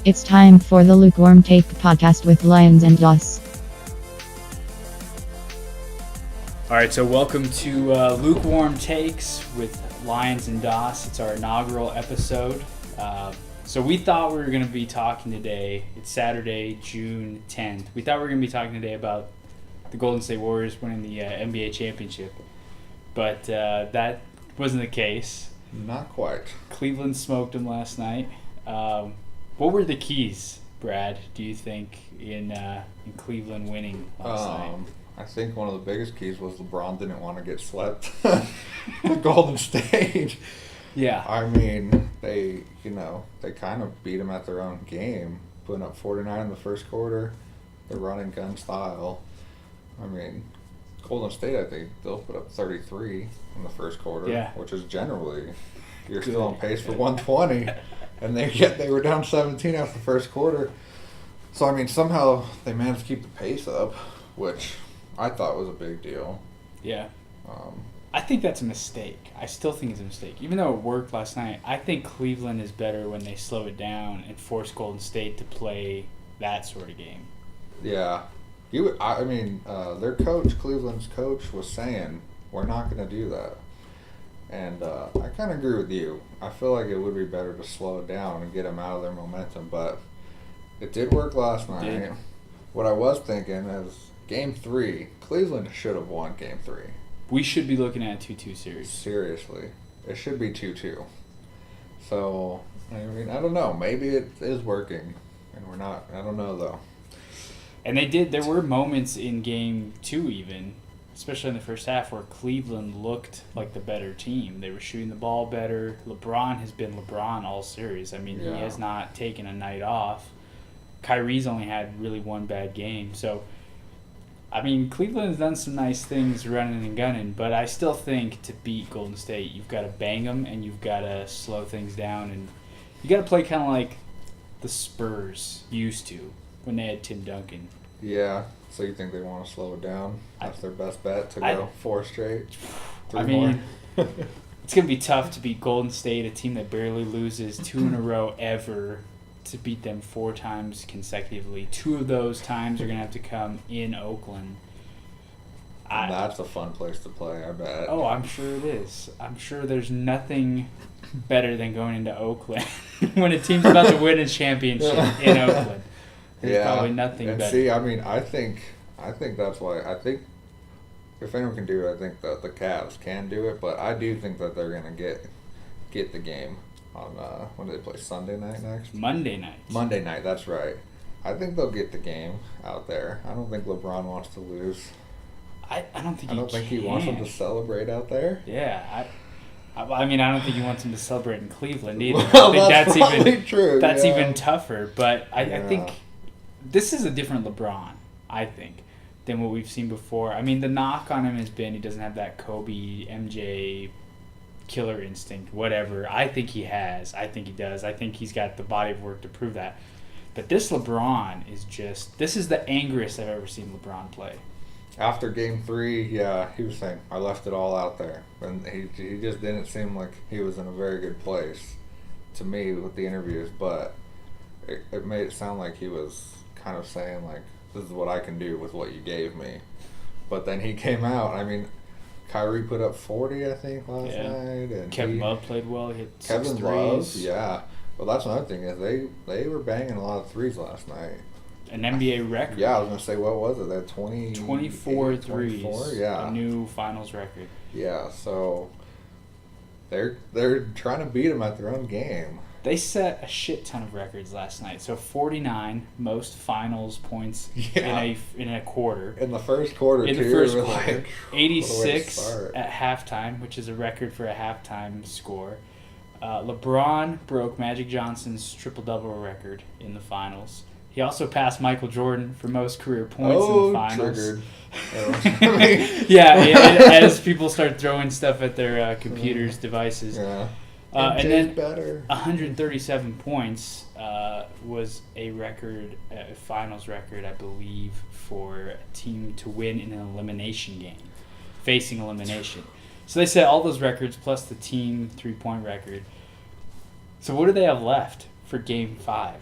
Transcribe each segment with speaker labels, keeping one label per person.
Speaker 1: It's time for the Lukewarm Take podcast with Lyons and Doss.
Speaker 2: All right, so welcome to Lukewarm Takes with Lyons and Doss. It's our inaugural episode. So we thought we were going to be talking today. It's Saturday, June 10th. We thought we were going to be talking today about the Golden State Warriors winning the NBA championship. But that wasn't the case.
Speaker 3: Not quite.
Speaker 2: Cleveland smoked them last night. What were the keys, Brad, do you think, in Cleveland winning last night?
Speaker 3: I think one of the biggest keys was LeBron didn't want to get swept to Golden State.
Speaker 2: Yeah.
Speaker 3: I mean, they kind of beat them at their own game, putting up 49 in the first quarter, the run and gun style. I mean, Golden State, I think, they'll put up 33 in the first quarter, which is generally, you're still on pace for 120, and they were down 17 after the first quarter. So, I mean, somehow they managed to keep the pace up, which I thought was a big deal.
Speaker 2: Yeah. I think that's a mistake. I still think it's a mistake. Even though it worked last night, I think Cleveland is better when they slow it down and force Golden State to play that sort of game.
Speaker 3: Yeah. Their coach, Cleveland's coach, was saying, we're not going to do that. And I kind of agree with you. I feel like it would be better to slow it down and get them out of their momentum. But it did work last night. What I was thinking is Game 3, Cleveland should have won Game 3.
Speaker 2: We should be looking at a 2-2 series.
Speaker 3: Seriously. It should be 2-2. So, I mean, I don't know. Maybe it is working. And we're not. I don't know, though.
Speaker 2: And they did. There were moments in Game 2 even, especially in the first half, where Cleveland looked like the better team. They were shooting the ball better. LeBron has been LeBron all series. I mean, he has not taken a night off. Kyrie's only had really one bad game. So, I mean, Cleveland's done some nice things running and gunning, but I still think to beat Golden State, you've got to bang them and you've got to slow things down. And you got to play kind of like the Spurs used to when they had Tim Duncan.
Speaker 3: Yeah. So you think they want to slow it down? That's their best bet to go 4 straight? It's going
Speaker 2: to be tough to beat Golden State, a team that barely loses 2 in a row ever, to beat them 4 times consecutively. 2 of those times are going to have to come in Oakland.
Speaker 3: And that's a fun place to play, I bet.
Speaker 2: Oh, I'm sure it is. I'm sure there's nothing better than going into Oakland when a team's about to win a championship in Oakland. There's probably nothing better.
Speaker 3: See, I mean, I think that's why. I think if anyone can do it, I think that the Cavs can do it. But I do think that they're going to get the game on, when do they play, Sunday night next?
Speaker 2: Monday night.
Speaker 3: Monday night, that's right. I think they'll get the game out there. I don't think LeBron wants to lose.
Speaker 2: I don't think
Speaker 3: he wants them to celebrate out there.
Speaker 2: Yeah, I mean, I don't think he wants them to celebrate in Cleveland either.
Speaker 3: Well,
Speaker 2: I think that's even
Speaker 3: true.
Speaker 2: That's even tougher. But I think this is a different LeBron, I think, than what we've seen before. I mean, the knock on him has been he doesn't have that Kobe, MJ, killer instinct, whatever. I think he has. I think he does. I think he's got the body of work to prove that. But this LeBron this is the angriest I've ever seen LeBron play.
Speaker 3: After Game 3, he was saying, I left it all out there. And he just didn't seem like he was in a very good place to me with the interviews. But it made it sound like he was kind of saying, like, this is what I can do with what you gave me. But then he came out. I mean, Kyrie put up 40, I think, last night. And
Speaker 2: Kevin Love played well. He hit 6
Speaker 3: Kevin
Speaker 2: threes.
Speaker 3: Love, yeah. Well, that's another thing is they were banging a lot of threes last night.
Speaker 2: An NBA record.
Speaker 3: Yeah, I was going to say, what was it? They had
Speaker 2: 24 threes.
Speaker 3: 24, yeah.
Speaker 2: A new finals record.
Speaker 3: Yeah, so they're trying to beat them at their own game.
Speaker 2: They set a shit ton of records last night. So 49 most finals points in a quarter.
Speaker 3: In the first quarter,
Speaker 2: In
Speaker 3: too.
Speaker 2: the first quarter.
Speaker 3: Like,
Speaker 2: 86 at halftime, which is a record for a halftime score. LeBron broke Magic Johnson's triple-double record in the finals. He also passed Michael Jordan for most career points in the finals.
Speaker 3: Triggered.
Speaker 2: As people start throwing stuff at their computers, devices.
Speaker 3: Yeah.
Speaker 2: And then
Speaker 3: better.
Speaker 2: 137 points was a record, a finals record, I believe, for a team to win in an elimination game, facing elimination. So they set all those records plus the team 3-point record. So what do they have left for Game 5?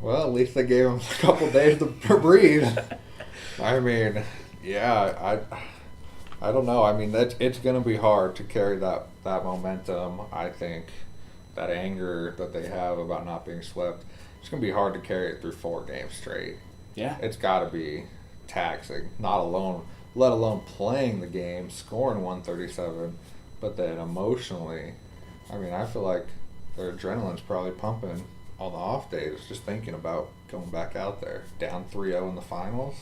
Speaker 3: Well, at least they gave him a couple days to breathe. I mean, yeah, I don't know. I mean, it's going to be hard to carry that momentum. I think that anger that they have about not being swept, it's going to be hard to carry it through 4 games straight.
Speaker 2: Yeah.
Speaker 3: It's got to be taxing, let alone playing the game, scoring 137, but then emotionally, I mean, I feel like their adrenaline's probably pumping on the off days just thinking about going back out there, down 3-0 in the finals.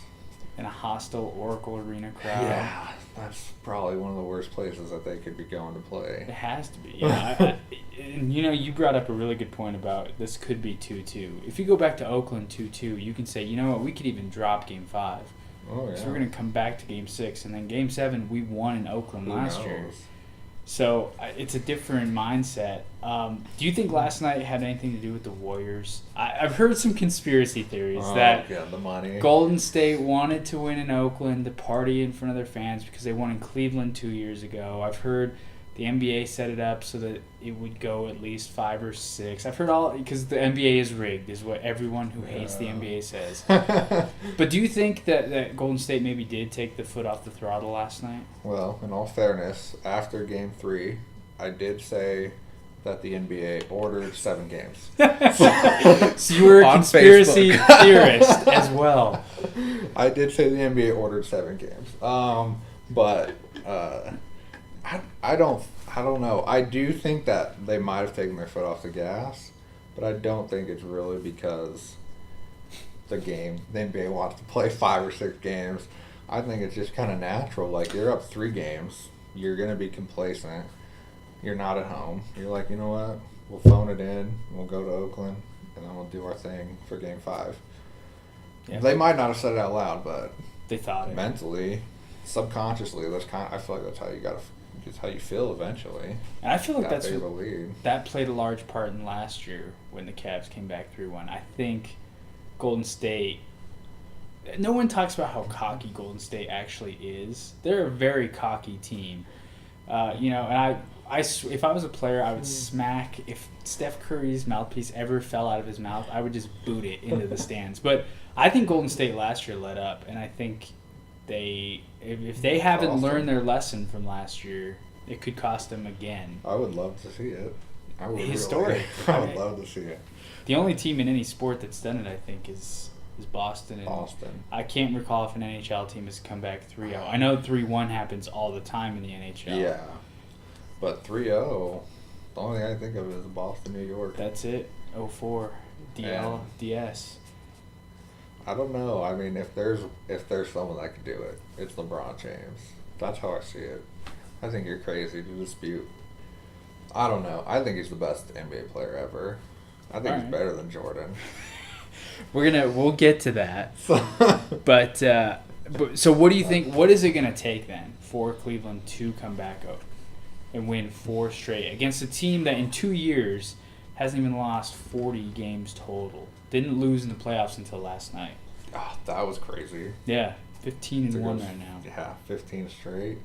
Speaker 2: In a hostile Oracle Arena crowd.
Speaker 3: Yeah, that's probably one of the worst places that they could be going to play.
Speaker 2: It has to be. Yeah, and you brought up a really good point about this could be 2-2. If you go back to Oakland 2-2, you can say, you know what, we could even drop Game 5.
Speaker 3: Oh, yeah.
Speaker 2: So we're going to come back to Game 6, and then Game 7 we won in Oakland last year. So it's a different mindset. Do you think last night had anything to do with the Warriors? I've heard some conspiracy theories that
Speaker 3: the money.
Speaker 2: Golden State wanted to win in Oakland to party in front of their fans because they won in Cleveland 2 years ago. I've heard the NBA set it up so that it would go at least 5 or 6. I've heard all because the NBA is rigged, is what everyone who hates the NBA says. But do you think that Golden State maybe did take the foot off the throttle last night?
Speaker 3: Well, in all fairness, after Game 3, I did say that the NBA ordered 7 games.
Speaker 2: So you were a
Speaker 3: On
Speaker 2: conspiracy
Speaker 3: Facebook.
Speaker 2: theorist as well.
Speaker 3: I did say the NBA ordered 7 games. But I don't know. I do think that they might have taken their foot off the gas, but I don't think it's really because the NBA wants to play 5 or 6 games. I think it's just kind of natural. Like, you're up 3 games, you're gonna be complacent. You're not at home. You're like, you know what? We'll phone it in. We'll go to Oakland, and then we'll do our thing for Game 5.
Speaker 2: Yeah.
Speaker 3: They might not have said it out loud, but
Speaker 2: They thought it.
Speaker 3: mentally, subconsciously, I feel like that's how you gotta. It's how you feel eventually.
Speaker 2: And I feel like
Speaker 3: That big of a lead.
Speaker 2: that played a large part in last year when the Cavs came back 3-1. I think Golden State. No one talks about how cocky Golden State actually is. They're a very cocky team. And if I was a player, I would smack. If Steph Curry's mouthpiece ever fell out of his mouth, I would just boot it into the stands. But I think Golden State last year let up, and I think if they haven't learned their lesson from last year, it could cost them again.
Speaker 3: I would love to see it. I would
Speaker 2: Historic.
Speaker 3: Really, I would love to see it.
Speaker 2: The only team in any sport that's done it, I think, is Boston. And I can't recall if an NHL team has come back 3-0. I know 3-1 happens all the time in the NHL.
Speaker 3: Yeah. But 3-0, the only thing I think of is Boston, New York.
Speaker 2: That's it. 04. DL, DS.
Speaker 3: I don't know. I mean, if there's someone that could do it, it's LeBron James. That's how I see it. I think you're crazy to dispute. I don't know. I think he's the best NBA player ever. I think he's better than Jordan.
Speaker 2: We'll get to that. But so what do you think? What is it going to take then for Cleveland to come back up and win 4 straight against a team that in 2 years hasn't even lost 40 games total? Didn't lose in the playoffs until last night.
Speaker 3: Oh, that was crazy.
Speaker 2: Yeah, 15-1 right now.
Speaker 3: Yeah, 15 straight.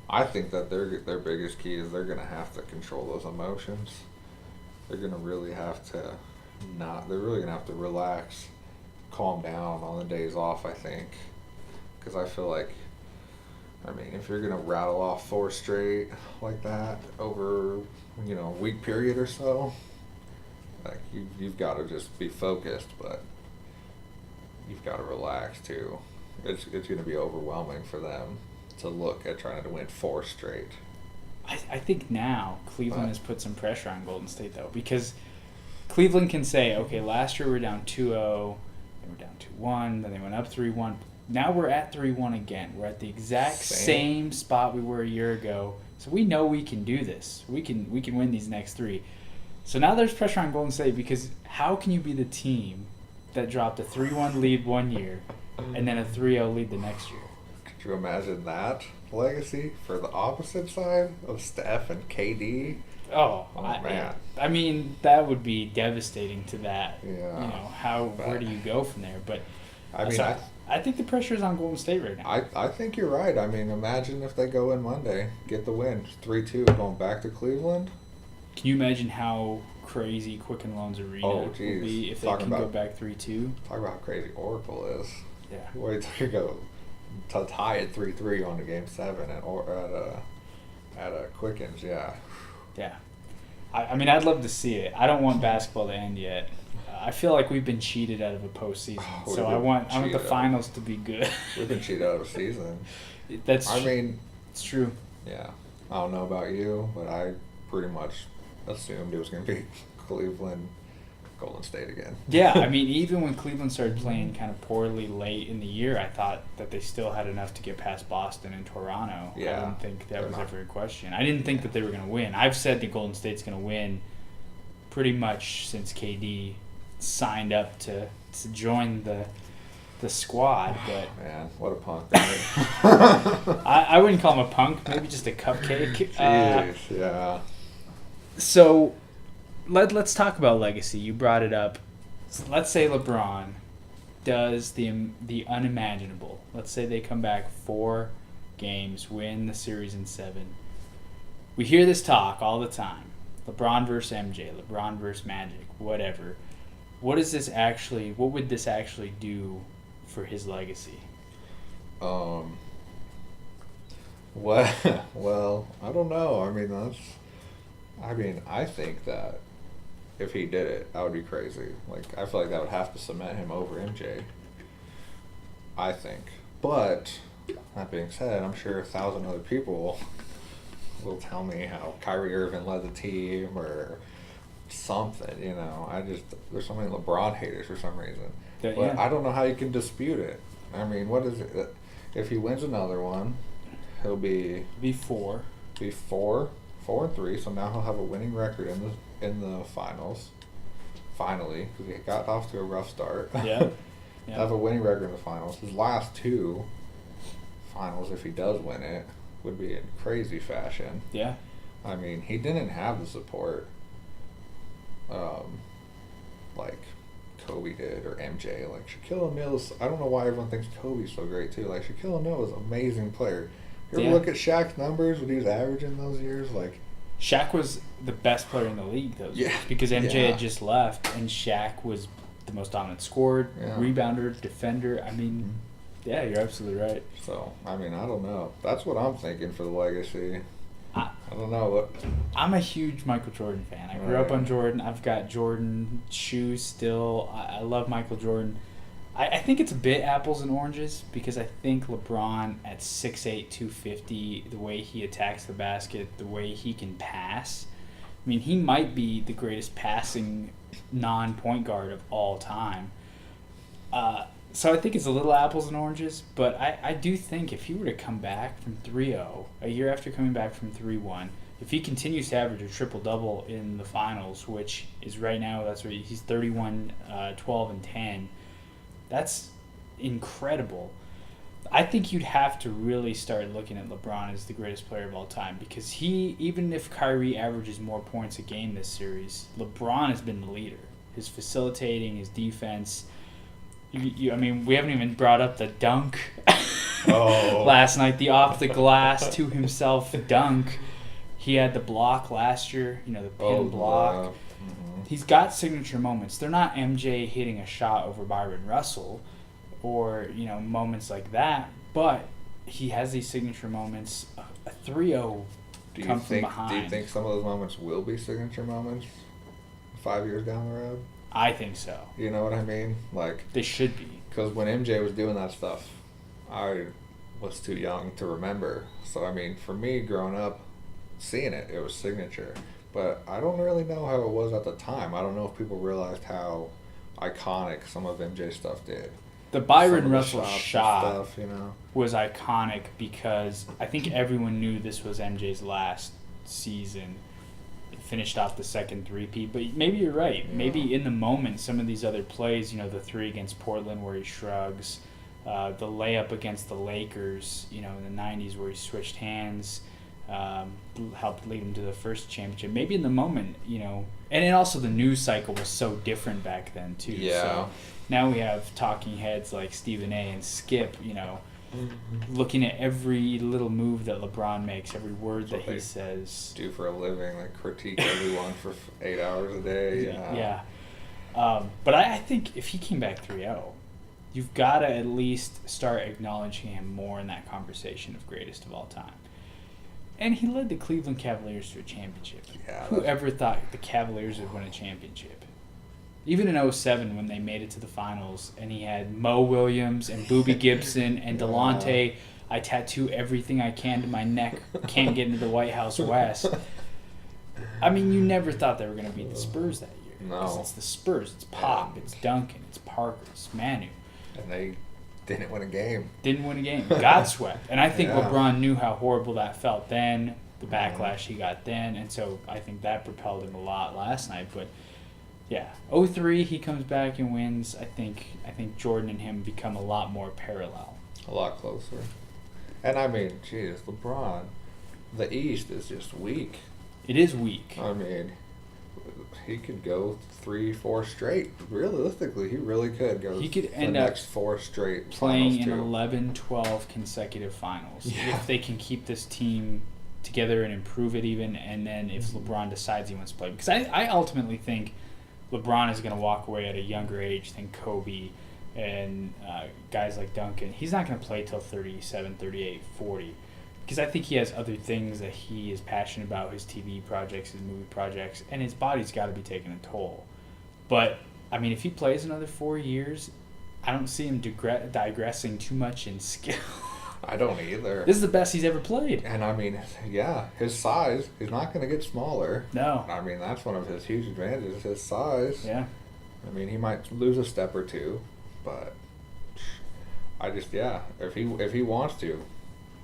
Speaker 3: I think that their biggest key is they're going to have to control those emotions. They're going to really have to they're really going to have to relax, calm down on the days off, I think. Because I feel like, if you're going to rattle off 4 straight like that over, a week period or so, like you've got to just be focused, but you've got to relax too. It's going to be overwhelming for them to look at trying to win 4 straight.
Speaker 2: I think now Cleveland has put some pressure on Golden State, though, because Cleveland can say, okay, last year we were down 2-0, then we're down 2-1, then they went up 3-1. Now we're at 3-1 again. We're at the exact same spot we were a year ago. So we know we can do this. We can win these next 3. So now there's pressure on Golden State because how can you be the team that dropped a 3-1 lead one year and then a 3-0 lead the next year?
Speaker 3: Could you imagine that legacy for the opposite side of Steph and KD?
Speaker 2: Oh
Speaker 3: man.
Speaker 2: I mean, that would be devastating to that.
Speaker 3: Yeah.
Speaker 2: Where do you go from there? But I think the pressure is on Golden State right now.
Speaker 3: I think you're right. Imagine if they go in Monday, get the win, 3-2, going back to Cleveland.
Speaker 2: Can you imagine how crazy Quicken Loans Arena will be if they can go back 3-2?
Speaker 3: Talk about how crazy Oracle is.
Speaker 2: Yeah.
Speaker 3: Wait till you go to tie it 3-3 on to Game 7 at Quickens, yeah.
Speaker 2: Yeah. I mean, I'd love to see it. I don't want basketball to end yet. I feel like we've been cheated out of a postseason, so I want the finals to be good.
Speaker 3: We've been cheated out of a season.
Speaker 2: I mean, it's true.
Speaker 3: Yeah. I don't know about you, but I pretty much assumed it was going to be Cleveland, Golden State again.
Speaker 2: Yeah, I mean, even when Cleveland started playing kind of poorly late in the year, I thought that they still had enough to get past Boston and Toronto.
Speaker 3: Yeah.
Speaker 2: I didn't think that was ever a question. I didn't think that they were going to win. I've said that Golden State's going to win pretty much since KD signed up to join the squad, but
Speaker 3: man, what a punk!
Speaker 2: I wouldn't call him a punk. Maybe just a cupcake.
Speaker 3: Jeez, yeah.
Speaker 2: So, let's talk about legacy. You brought it up. Let's say LeBron does the unimaginable. Let's say they come back 4 games, win the series in 7. We hear this talk all the time. LeBron versus MJ, LeBron versus Magic, whatever. What would this actually do for his legacy?
Speaker 3: Well, I don't know. I think that if he did it, that would be crazy. Like, I feel like that would have to cement him over MJ. I think. But, that being said, I'm sure 1,000 other people will tell me how Kyrie Irving led the team or something, there's so many LeBron haters for some reason. But I don't know how you can dispute it. I mean, what is it? If he wins another one, he'll be
Speaker 2: 4.
Speaker 3: Be 4-3. So now he'll have a winning record in the finals. Finally, because he got off to a rough start.
Speaker 2: Yeah.
Speaker 3: Have a winning record in the finals. His last 2 finals, if he does win it, would be in crazy fashion.
Speaker 2: Yeah.
Speaker 3: I mean, he didn't have the support like Kobe did or MJ. Like, Shaquille O'Neal's, I don't know why everyone thinks Kobe's so great too. Like, Shaquille O'Neal was an amazing player. You ever look at Shaq's numbers, what he was averaging those years? Like,
Speaker 2: Shaq was the best player in the league those years because MJ had just left, and Shaq was the most dominant scorer, rebounder, defender. I mean, yeah, you're absolutely right.
Speaker 3: So, I mean, I don't know. That's what I'm thinking for the legacy. I don't know.
Speaker 2: I'm a huge Michael Jordan fan. I grew up on Jordan. I've got Jordan shoes still. I love Michael Jordan. I think it's a bit apples and oranges because I think LeBron at 6'8", 250, the way he attacks the basket, the way he can pass. I mean, he might be the greatest passing non-point guard of all time. So I think it's a little apples and oranges, but I do think if he were to come back from 3-0, a year after coming back from 3-1, if he continues to average a triple-double in the finals, which is right now, that's where he's 31, 12, and 10, that's incredible. I think you'd have to really start looking at LeBron as the greatest player of all time because even if Kyrie averages more points a game this series, LeBron has been the leader. His facilitating, his defense. I mean, we haven't even brought up the dunk last night, the off the glass to himself dunk. He had the block last year, the pin block.
Speaker 3: Mm-hmm.
Speaker 2: He's got signature moments. They're not MJ hitting a shot over Byron Russell or, moments like that, but he has these signature moments. A 3-0 come from behind.
Speaker 3: Do you think some of those moments will be signature moments 5 years down the road?
Speaker 2: I think so.
Speaker 3: You know what I mean? Like,
Speaker 2: they should be.
Speaker 3: Because when MJ was doing that stuff, I was too young to remember. So, I mean, for me growing up, seeing it was signature. But I don't really know how it was at the time. I don't know if people realized how iconic some of MJ's stuff did.
Speaker 2: The Byron Russell shot was iconic because I think everyone knew this was MJ's last season. Finished off the second three-peat, but maybe you're right. Yeah. Maybe in the moment, some of these other plays, the 3 against Portland where he shrugs, the layup against the Lakers, in the 90s where he switched hands, helped lead him to the first championship. Maybe in the moment, and then also the news cycle was so different back then too.
Speaker 3: Yeah.
Speaker 2: So now we have talking heads like Stephen A. and Skip, looking at every little move that LeBron makes, every word
Speaker 3: That's what
Speaker 2: that he
Speaker 3: they
Speaker 2: says.
Speaker 3: Do for a living, like critique everyone for 8 hours a day.
Speaker 2: Yeah. But I think if he came back 3-0, you've got to at least start acknowledging him more in that conversation of greatest of all time. And he led the Cleveland Cavaliers to a championship.
Speaker 3: Yeah,
Speaker 2: Whoever thought the Cavaliers would win a championship? Even in 07 when they made it to the finals and he had Mo Williams and Boobie Gibson and Delonte, I tattoo everything I can to my neck, can't get into the White House West. I mean, you never thought they were going to beat the Spurs that year.
Speaker 3: No.
Speaker 2: Because it's the Spurs. It's Pop. It's Duncan. It's Parker. It's Manu.
Speaker 3: And they didn't win a game.
Speaker 2: Didn't win a game. Got swept. And I think
Speaker 3: Yeah.
Speaker 2: LeBron knew how horrible that felt then, the backlash he got then, and so I think that propelled him a lot last night. But yeah, 03 he comes back and wins. I think Jordan and him become a lot more parallel.
Speaker 3: A lot closer. And I mean, geez, LeBron, the East is just weak.
Speaker 2: It is weak.
Speaker 3: I mean, he could go 3-4 straight. Realistically, he really could go.
Speaker 2: He could
Speaker 3: the
Speaker 2: end up
Speaker 3: next 4 straight
Speaker 2: playing in
Speaker 3: finals, too.
Speaker 2: 11, 12 consecutive finals.
Speaker 3: Yeah.
Speaker 2: If they can keep this team together and improve it even, and then if LeBron decides he wants to play. Because I ultimately think LeBron is going to walk away at a younger age than Kobe and guys like Duncan. He's not going to play till 37, 38, 40. Because I think he has other things that he is passionate about, his TV projects, his movie projects, and his body's got to be taking a toll. But, I mean, if he plays another 4 years, I don't see him digressing too much in skill.
Speaker 3: I don't either.
Speaker 2: This is the best he's ever played.
Speaker 3: And I mean, yeah, his size, he's not going to get smaller.
Speaker 2: No.
Speaker 3: I mean, that's one of his huge advantages, his size.
Speaker 2: Yeah.
Speaker 3: I mean, he might lose a step or two, but I just, yeah, if he wants to,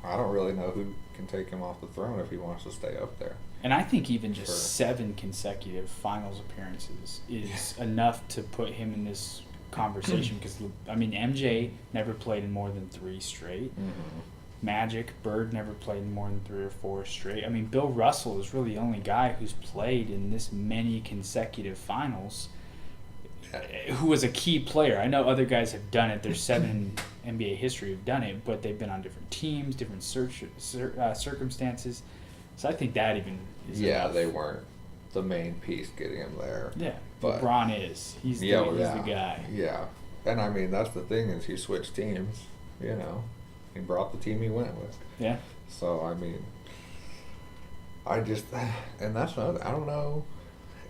Speaker 3: I don't really know who can take him off the throne if he wants to stay up there.
Speaker 2: And I think even just
Speaker 3: Sure.
Speaker 2: 7 consecutive finals appearances is enough to put him in this conversation. Because, I mean, MJ never played in more than 3 straight.
Speaker 3: Mm-hmm.
Speaker 2: Magic, Bird never played in more than 3 or 4 straight. I mean, Bill Russell is really the only guy who's played in this many consecutive finals who was a key player. I know other guys have done it. There's 7 in NBA history who've done it, but they've been on different teams, different circumstances. So I think that even is enough.
Speaker 3: They weren't the main piece getting him there.
Speaker 2: Yeah,
Speaker 3: But
Speaker 2: LeBron is. He's the guy.
Speaker 3: Yeah. And I mean, that's the thing is he switched teams, you know. He brought the team he went with.
Speaker 2: Yeah.
Speaker 3: So, I mean, and that's another, I don't know,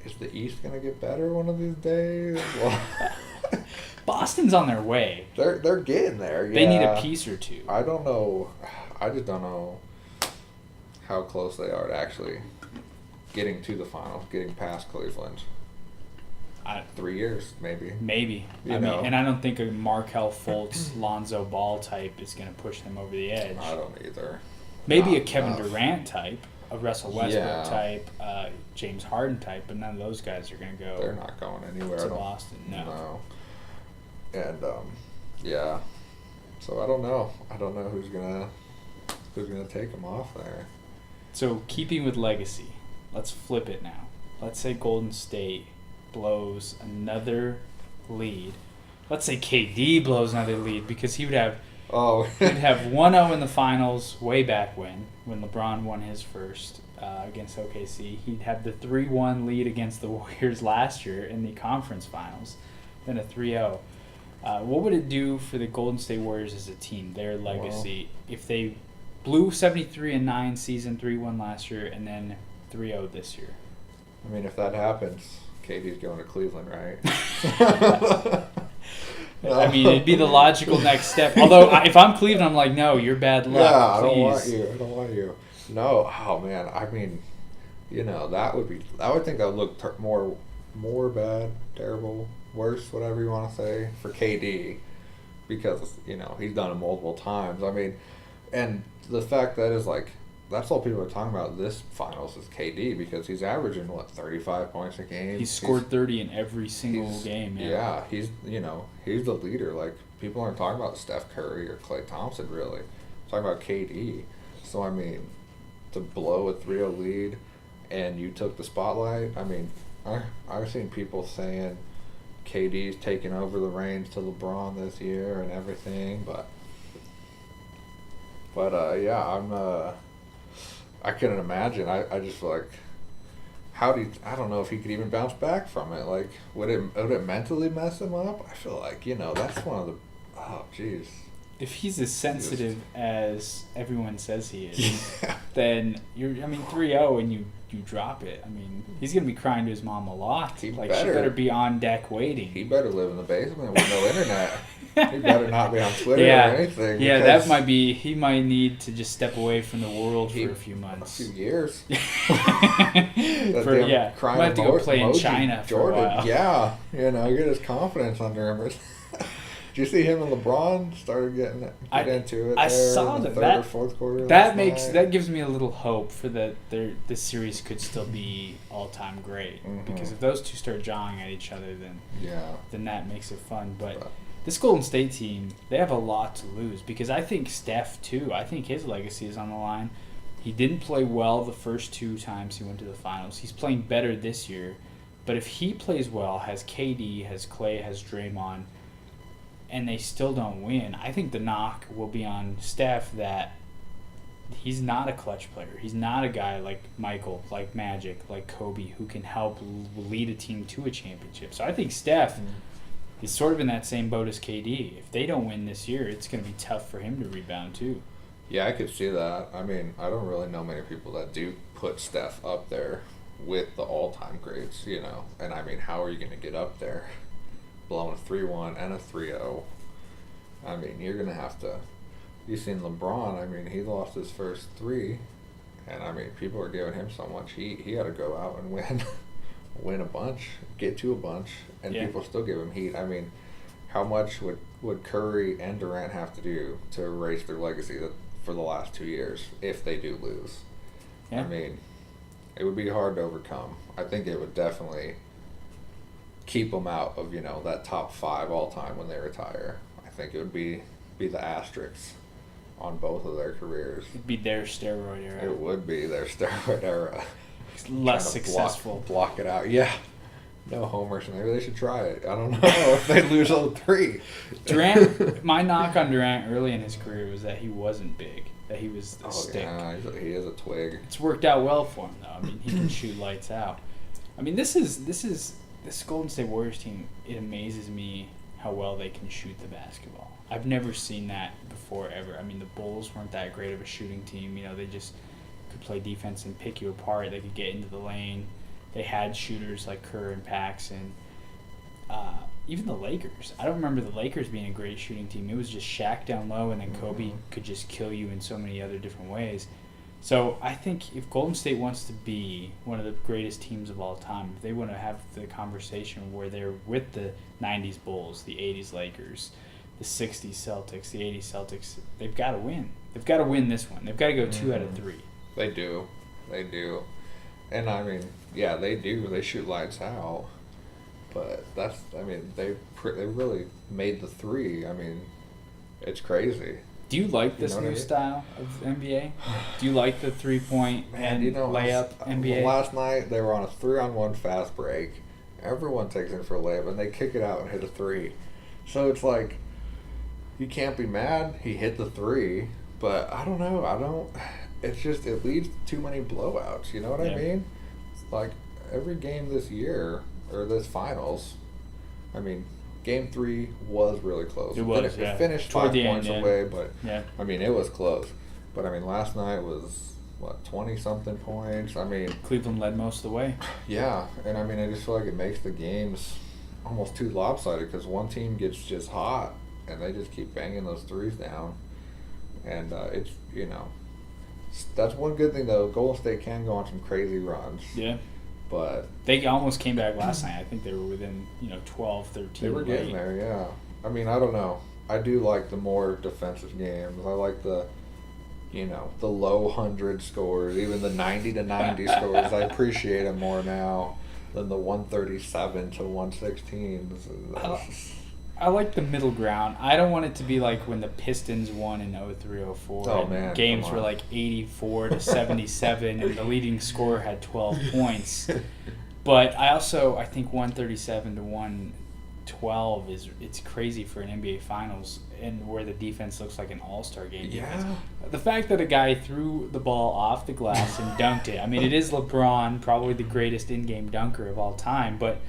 Speaker 3: is the East going to get better one of these days? Well,
Speaker 2: Boston's on their way.
Speaker 3: they're getting there, yeah.
Speaker 2: They need a piece or two.
Speaker 3: I don't know, I just don't know how close they are to actually getting to the finals, getting past Cleveland. 3 years, maybe.
Speaker 2: Maybe.
Speaker 3: You know.
Speaker 2: And I don't think a Markelle Fultz, Lonzo Ball type is going to push them over the edge.
Speaker 3: I don't either.
Speaker 2: Maybe
Speaker 3: Not
Speaker 2: a Kevin
Speaker 3: enough.
Speaker 2: Durant type, a Russell Westbrook
Speaker 3: Yeah.
Speaker 2: type, James Harden type, but none of those guys are going to go
Speaker 3: They're not going anywhere.
Speaker 2: to Boston. No.
Speaker 3: And yeah. So I don't know. I don't know who's gonna take them off there.
Speaker 2: So keeping with legacy, let's flip it now. Let's say Golden State blows another lead. Let's say KD blows another lead because he would have
Speaker 3: Oh.
Speaker 2: he'd have 1-0 in the finals way back when LeBron won his first against OKC. He'd have the 3-1 lead against the Warriors last year in the conference finals, then a 3-0. What would it do for the Golden State Warriors as a team, their legacy, if they blew 73-9 season, 3-1 last year, and then 3-0 this year?
Speaker 3: I mean, if that happens, KD's going to Cleveland, right?
Speaker 2: I mean, it'd be the logical next step. Although, if I'm Cleveland, I'm like, no, you're bad luck.
Speaker 3: Yeah, I
Speaker 2: please.
Speaker 3: don't want you. No, oh man, I mean, you know, I would think that would look more bad, terrible, worse, whatever you want to say, for KD, because, you know, he's done it multiple times. I mean, and the fact that is like, that's all people are talking about this finals is KD, because he's averaging, 35 points a game.
Speaker 2: He's scored 30 in every single game.
Speaker 3: Yeah, he's the leader. Like, people aren't talking about Steph Curry or Klay Thompson, really. They're talking about KD. So, I mean, to blow a 3-0 lead and you took the spotlight, I mean, I've seen people saying KD's taking over the reins to LeBron this year and everything, but But yeah, I couldn't imagine. I just feel like, I don't know if he could even bounce back from it. Like, would it mentally mess him up? I feel like, that's one of the, oh jeez.
Speaker 2: If he's as sensitive as everyone says he is, then 3-0 and you drop it. I mean, he's going to be crying to his mom a lot. She better be on deck waiting.
Speaker 3: He better live in the basement with no internet. He better not be on Twitter or anything.
Speaker 2: Yeah, he might need to just step away from the world for a few months.
Speaker 3: A few years.
Speaker 2: Might have to go play in China for a while.
Speaker 3: Yeah, get his confidence under him. Did you see him and LeBron started getting into it?
Speaker 2: I saw
Speaker 3: in the
Speaker 2: that.
Speaker 3: Third or fourth quarter.
Speaker 2: That gives me a little hope for this series could still be all-time great. Because if those two start jawing at each other, then that makes it fun. But this Golden State team, they have a lot to lose because I think Steph too. I think his legacy is on the line. He didn't play well the first 2 times he went to the finals. He's playing better this year, but if he plays well, has KD, has Clay, has Draymond, and they still don't win, I think the knock will be on Steph that he's not a clutch player. He's not a guy like Michael, like Magic, like Kobe, who can help lead a team to a championship. So I think Steph is sort of in that same boat as KD. If they don't win this year, it's going to be tough for him to rebound too.
Speaker 3: Yeah, I could see that. I mean, I don't really know many people that do put Steph up there with the all-time greats, And I mean, how are you going to get up there? Blowing a 3-1 and a 3-0. I mean, you're going to have to... You've seen LeBron. I mean, he lost his first 3. And, I mean, people are giving him so much heat. He got to go out and win a bunch, get to a bunch, and people still give him heat. I mean, how much would Curry and Durant have to do to erase their legacy for the last 2 years if they do lose? Yeah. I mean, it would be hard to overcome. I think it would definitely keep them out of, that top 5 all time when they retire. I think it would be the asterisks on both of their careers.
Speaker 2: It'd be their steroid era.
Speaker 3: It would be their steroid era.
Speaker 2: Less successful.
Speaker 3: Block it out. Yeah. No homers. Maybe they should try it. I don't know if they lose all 3.
Speaker 2: Durant, my knock on Durant early in his career was that he wasn't big. That he was a stick.
Speaker 3: Yeah, he is a twig.
Speaker 2: It's worked out well for him, though. I mean, he can shoot lights out. I mean, this Golden State Warriors team, it amazes me how well they can shoot the basketball. I've never seen that before, ever. I mean, the Bulls weren't that great of a shooting team. They just could play defense and pick you apart. They could get into the lane. They had shooters like Kerr and Paxson. Even the Lakers. I don't remember the Lakers being a great shooting team. It was just Shaq down low, and then Kobe could just kill you in so many other different ways. So I think if Golden State wants to be one of the greatest teams of all time, if they want to have the conversation where they're with the 90s Bulls, the 80s Lakers, the 60s Celtics, the 80s Celtics, they've got to win. They've got to win this one. They've got to go 2 out of 3.
Speaker 3: They do. And I mean, yeah, they do. They shoot lights out. But they really made the 3. I mean, it's crazy.
Speaker 2: Do you like this new style of NBA? Do you like the 3-point layup NBA?
Speaker 3: Last night, they were on a 3-on-1 fast break. Everyone takes it for a layup, and they kick it out and hit a 3. So it's like, you can't be mad he hit the 3, but I don't know. It's just, it leads to too many blowouts. You know what I mean? It's like, every game this year, or this finals, I mean, Game 3 was really close. It finished 5 points away, but I mean, it was close. But I mean, last night was 20-something points. I mean,
Speaker 2: Cleveland led most of the way.
Speaker 3: Yeah, and I mean, I just feel like it makes the games almost too lopsided because one team gets just hot and they just keep banging those 3s down, and it's that's one good thing though. Golden State can go on some crazy runs.
Speaker 2: Yeah.
Speaker 3: But
Speaker 2: they almost came back last night. I think they were within, 12, 13.
Speaker 3: They were getting there, yeah. I mean, I don't know. I do like the more defensive games. I like the low 100 scores, even the 90 to 90 scores. I appreciate them more now than the 137 to 116.
Speaker 2: I like the middle ground. I don't want it to be like when the Pistons won in 03-04.
Speaker 3: Oh, man.
Speaker 2: Games were like 84 to 77, and the leading scorer had 12 points. But I think 137 to 12 it's crazy for an NBA Finals, and where the defense looks like an all-star game defense. The fact that a guy threw the ball off the glass and dunked it. I mean, it is LeBron, probably the greatest in-game dunker of all time, but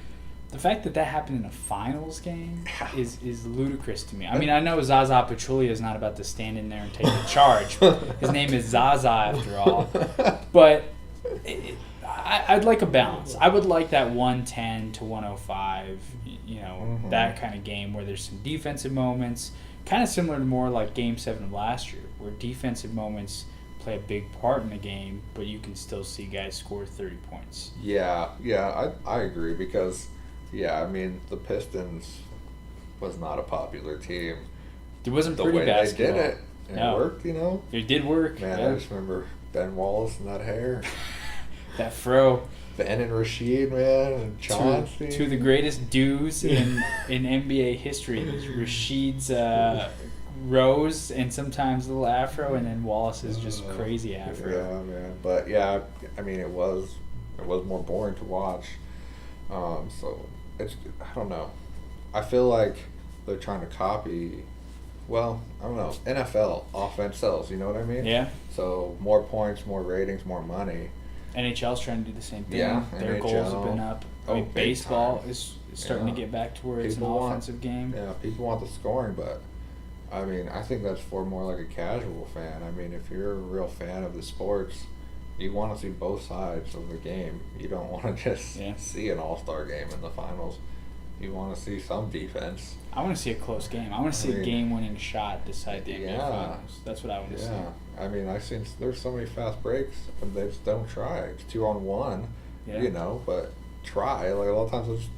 Speaker 2: the fact that happened in a finals game is ludicrous to me. I mean, I know Zaza Pachulia is not about to stand in there and take the charge. His name is Zaza after all. But I'd like a balance. I would like that 110 to 105, that kind of game where there's some defensive moments, kind of similar to more like Game 7 of last year, where defensive moments play a big part in the game, but you can still see guys score 30 points.
Speaker 3: Yeah, I agree because, I mean, the Pistons was not a popular team.
Speaker 2: It wasn't pretty basketball.
Speaker 3: They did it. And it worked,
Speaker 2: It did work.
Speaker 3: Man, I just remember Ben Wallace and that hair.
Speaker 2: That fro.
Speaker 3: Ben and Rasheed, man, and Chauncey.
Speaker 2: Two of the greatest dudes in NBA history. Rasheed's rose and sometimes a little afro, and then Wallace's just crazy afro.
Speaker 3: Yeah, man. But, I mean, it was more boring to watch. So, I don't know. I feel like they're trying to copy, well, I don't know, NFL offense sells, you know what I mean?
Speaker 2: Yeah.
Speaker 3: So, more points, more ratings, more money.
Speaker 2: NHL's trying to do the same thing.
Speaker 3: Yeah,
Speaker 2: Their
Speaker 3: NHL.
Speaker 2: goals have been up. I mean, baseball is starting to get back to where it's an offensive game.
Speaker 3: Yeah, people want the scoring, but I mean, I think that's for more like a casual fan. I mean, if you're a real fan of the sports, you want to see both sides of the game. You don't want to just see an all-star game in the finals. You want to see some defense.
Speaker 2: I want to see a close game. I want to see a game-winning shot decide the NBA finals. That's what I want to see.
Speaker 3: I mean, I've seen there's so many fast breaks, and they just don't try. It's 2-on-1, but try. Like, a lot of times they'll just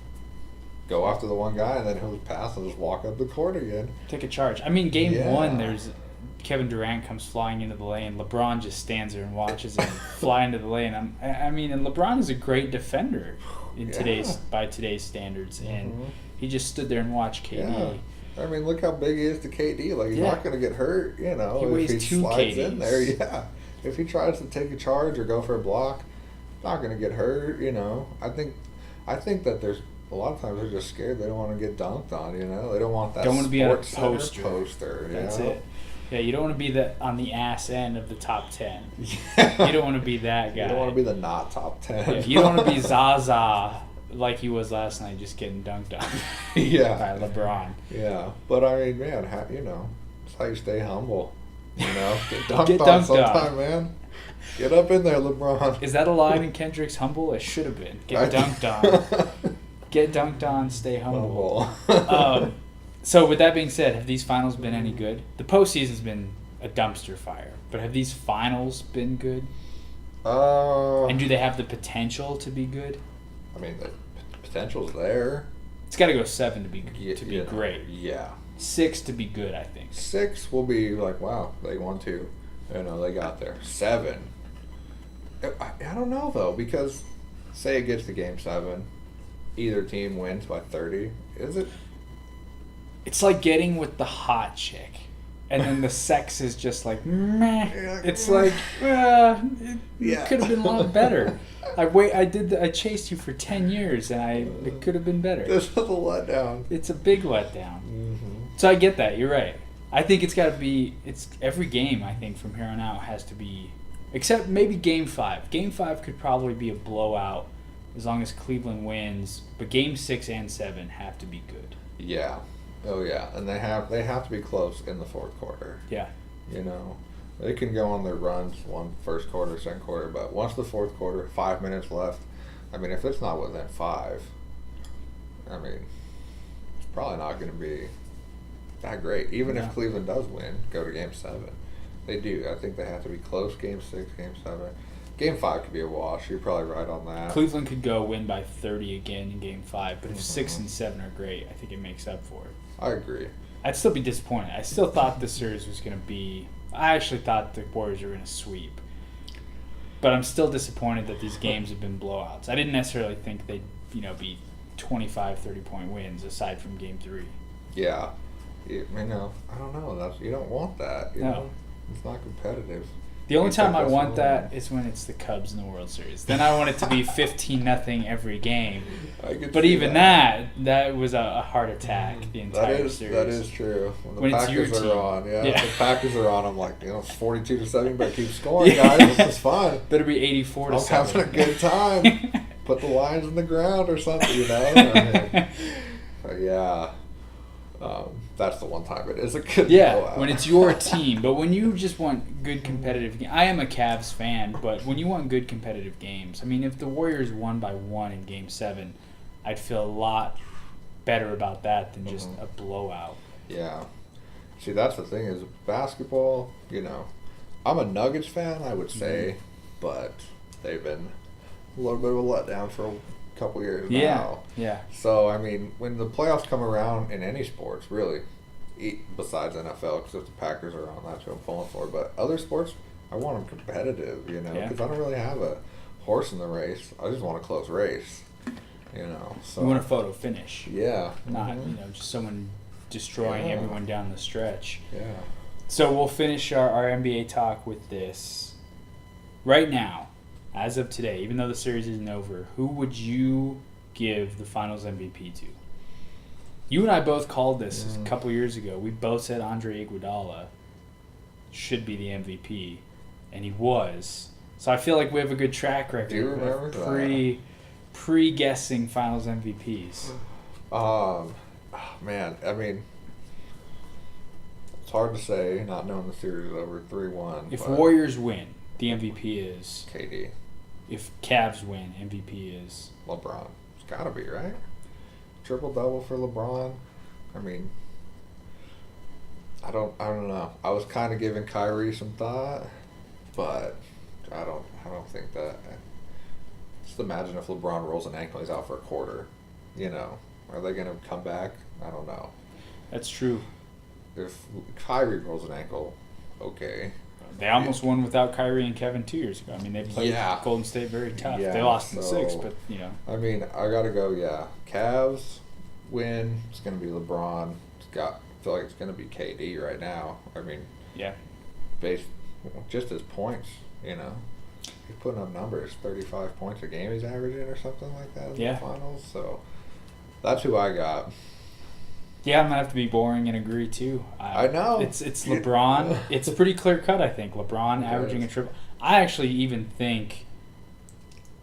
Speaker 3: go after the one guy, and then he'll pass and just walk up the court again.
Speaker 2: Take a charge. I mean, game one, there's Kevin Durant comes flying into the lane. LeBron just stands there and watches him fly into the lane. And LeBron is a great defender by today's standards, and he just stood there and watched KD.
Speaker 3: Yeah. I mean, look how big he is to KD. Like, he's not going to get hurt,
Speaker 2: He weighs
Speaker 3: if he
Speaker 2: two
Speaker 3: slides
Speaker 2: KDs.
Speaker 3: in there. Yeah. If he tries to take a charge or go for a block, not going to get hurt, I think that there's a lot of times they're just scared. They don't want to get dunked on, They don't want that
Speaker 2: want to be on a
Speaker 3: poster.
Speaker 2: That's it. Yeah, you don't want to be on the ass end of the top 10.
Speaker 3: Yeah.
Speaker 2: You don't want to be that guy.
Speaker 3: You don't want to be the not top 10.
Speaker 2: Yeah, you don't want to be Zaza like he was last night, just getting dunked on by LeBron.
Speaker 3: Yeah, but I mean, man, it's how you stay humble. Get dunked
Speaker 2: Get
Speaker 3: on
Speaker 2: dunked
Speaker 3: sometime,
Speaker 2: on.
Speaker 3: man. Get up in there, LeBron.
Speaker 2: Is that a line in Kendrick's Humble? It should have been. Get dunked on. Get dunked on, stay humble. So with that being said, have these finals been any good? The postseason's been a dumpster fire, but have these finals been good? And do they have the potential to be good?
Speaker 3: I mean, the potential's there.
Speaker 2: It's got to go 7 to be great.
Speaker 3: Yeah.
Speaker 2: 6 to be good, I think.
Speaker 3: 6 will be like, wow, they won 2. They got there. 7. I don't know, though, because say it gets to Game 7, either team wins by 30. Is it?
Speaker 2: It's like getting with the hot chick, and then the sex is just like, meh. It's like, it could have been a lot better. I chased you for 10 years, and it could have been better.
Speaker 3: This was a letdown.
Speaker 2: It's a big letdown. So I get that. You're right. I think it's got to be. It's every game. I think from here on out has to be, except maybe Game 5. Game 5 could probably be a blowout as long as Cleveland wins. But Game 6 and 7 have to be good.
Speaker 3: Yeah. Oh yeah, and they have to be close in the fourth quarter.
Speaker 2: Yeah.
Speaker 3: They can go on their runs one first quarter, second quarter, but once the fourth quarter, 5 minutes left. I mean, if it's not within 5, I mean, it's probably not going to be that great. Even if Cleveland does win, go to Game 7. They do. I think they have to be close. Game 6, Game 7. Game 5 could be a wash. You're probably right on that.
Speaker 2: Cleveland could go win by 30 again in Game 5, but if 6 and 7 are great, I think it makes up for it.
Speaker 3: I agree.
Speaker 2: I'd still be disappointed. I still thought the series was going to be... I actually thought the Warriors were going to sweep. But I'm still disappointed that these games have been blowouts. I didn't necessarily think they'd be 25, 30-point wins aside from Game 3.
Speaker 3: Yeah. I don't know. You don't want that. You know? It's not competitive.
Speaker 2: The only
Speaker 3: You think
Speaker 2: time I
Speaker 3: that's
Speaker 2: want
Speaker 3: the
Speaker 2: that
Speaker 3: one?
Speaker 2: is when it's the Cubs in the World Series. Then I want it to be 15-0 every game.
Speaker 3: I could
Speaker 2: But
Speaker 3: see
Speaker 2: even that was a heart attack the entire series.
Speaker 3: That is true. When the
Speaker 2: When it's your
Speaker 3: Packers
Speaker 2: team.
Speaker 3: are on, yeah.
Speaker 2: Yeah.
Speaker 3: If the Packers are on, I'm like, it's 42-7, but keep scoring, guys. This is fun.
Speaker 2: Better be 84 to
Speaker 3: I'm
Speaker 2: 7.
Speaker 3: having a good time. Put the Lions in the ground or something, I mean, but yeah. That's the one time it is a good blowout.
Speaker 2: When it's your team. But when you just want good competitive games, I am a Cavs fan, but when you want good competitive games, I mean, if the Warriors won by 1 in Game 7, I'd feel a lot better about that than just a blowout.
Speaker 3: Yeah. See, that's the thing is basketball, I'm a Nuggets fan, I would say, but they've been a little bit of a letdown for a couple years now.
Speaker 2: Yeah.
Speaker 3: So, I mean, when the playoffs come around in any sports, really, besides NFL, because if the Packers are on, that's what I'm pulling for. But other sports, I want them competitive, because I don't really have a horse in the race. I just want a close race, So
Speaker 2: You want a photo finish.
Speaker 3: Yeah.
Speaker 2: Not, just someone destroying everyone down the stretch.
Speaker 3: Yeah.
Speaker 2: So we'll finish our NBA talk with this. Right now, as of today, even though the series isn't over, who would you give the Finals MVP to? You and I both called this a couple years ago. We both said Andre Iguodala should be the MVP, and he was. So I feel like we have a good track record.
Speaker 3: Do you remember
Speaker 2: of pre-guessing Finals MVPs.
Speaker 3: Man, I mean, it's hard to say, not knowing the series is over 3-1.
Speaker 2: If Warriors win, the MVP is
Speaker 3: KD.
Speaker 2: If Cavs win, MVP is
Speaker 3: LeBron. It's got to be, right? Triple-double for LeBron. I mean, I don't know. I was kind of giving Kyrie some thought, but I don't think that. Just imagine if LeBron rolls an ankle, he's out for a quarter. Are they going to come back? I don't know.
Speaker 2: That's true.
Speaker 3: If Kyrie rolls an ankle, okay.
Speaker 2: They almost won without Kyrie and Kevin 2 years ago. I mean, they played Golden State very tough.
Speaker 3: Yeah,
Speaker 2: they lost in 6, but
Speaker 3: I mean, I gotta go. Cavs win. It's gonna be LeBron. I feel like it's gonna be KD right now. I mean, based just his points. He's putting up numbers. 35 points a game he's averaging or something like that in the finals. So that's who I got.
Speaker 2: Yeah, I'm gonna have to be boring and agree too.
Speaker 3: I know
Speaker 2: it's LeBron. It's pretty clear cut. I think LeBron averaging a triple. I actually even think,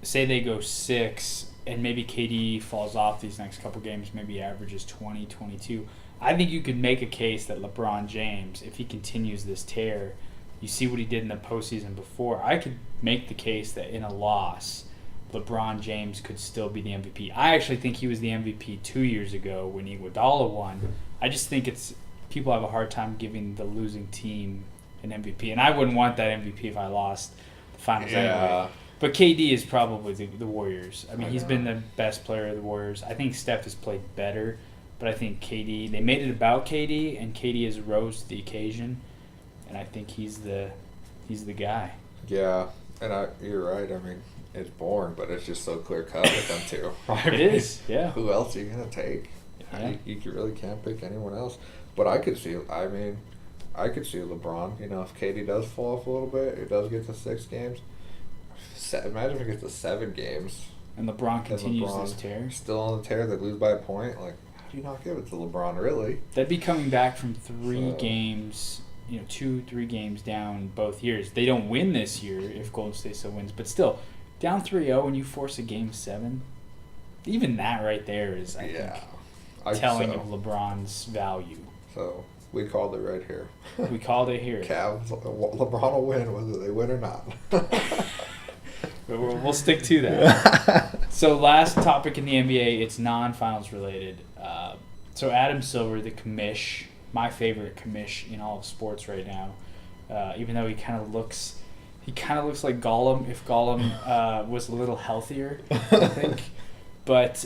Speaker 2: say they go 6 and maybe KD falls off these next couple games, maybe averages 20, 22. I think you could make a case that LeBron James, if he continues this tear, you see what he did in the postseason before. I could make the case that in a loss, LeBron James could still be the MVP. I actually think he was the MVP 2 years ago when Iguodala won. I just think people have a hard time giving the losing team an MVP, and I wouldn't want that MVP if I lost the finals anyway. But KD is probably the Warriors. I mean, he's been the best player of the Warriors. I think Steph has played better, but I think KD, they made it about KD, and KD has rose to the occasion, and I think he's the guy.
Speaker 3: Yeah, and you're right. I mean, it's boring, but it's just so clear cut with them two.
Speaker 2: It is, yeah.
Speaker 3: Who else are you gonna take?
Speaker 2: Yeah.
Speaker 3: You really can't pick anyone else. But I could see LeBron. If KD does fall off a little bit, it does get to 6 games. Imagine if it gets to 7 games.
Speaker 2: And LeBron continues this tear.
Speaker 3: Still on the tear, they lose by a point. Like, how do you not give it to LeBron, really?
Speaker 2: They'd be coming back from 3 games, 2-3 games down both years. They don't win this year if Golden State still wins, but still, down 3-0 and you force a Game 7, even that right there is, I think, telling of LeBron's value.
Speaker 3: So, we called it right here.
Speaker 2: We called it here.
Speaker 3: Cavs, LeBron will win whether they win or not.
Speaker 2: We'll stick to that. So last topic in the NBA, it's non-finals related. So Adam Silver, the commish, my favorite commish in all of sports right now, even though he kind of looks like Gollum if Gollum was a little healthier, I think. But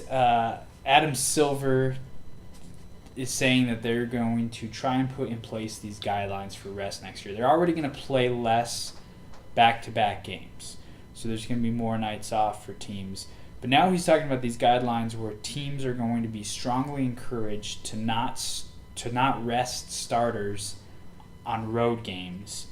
Speaker 2: Adam Silver is saying that they're going to try and put in place these guidelines for rest next year. They're already going to play less back-to-back games. So there's going to be more nights off for teams. But now he's talking about these guidelines where teams are going to be strongly encouraged to not rest starters on road games.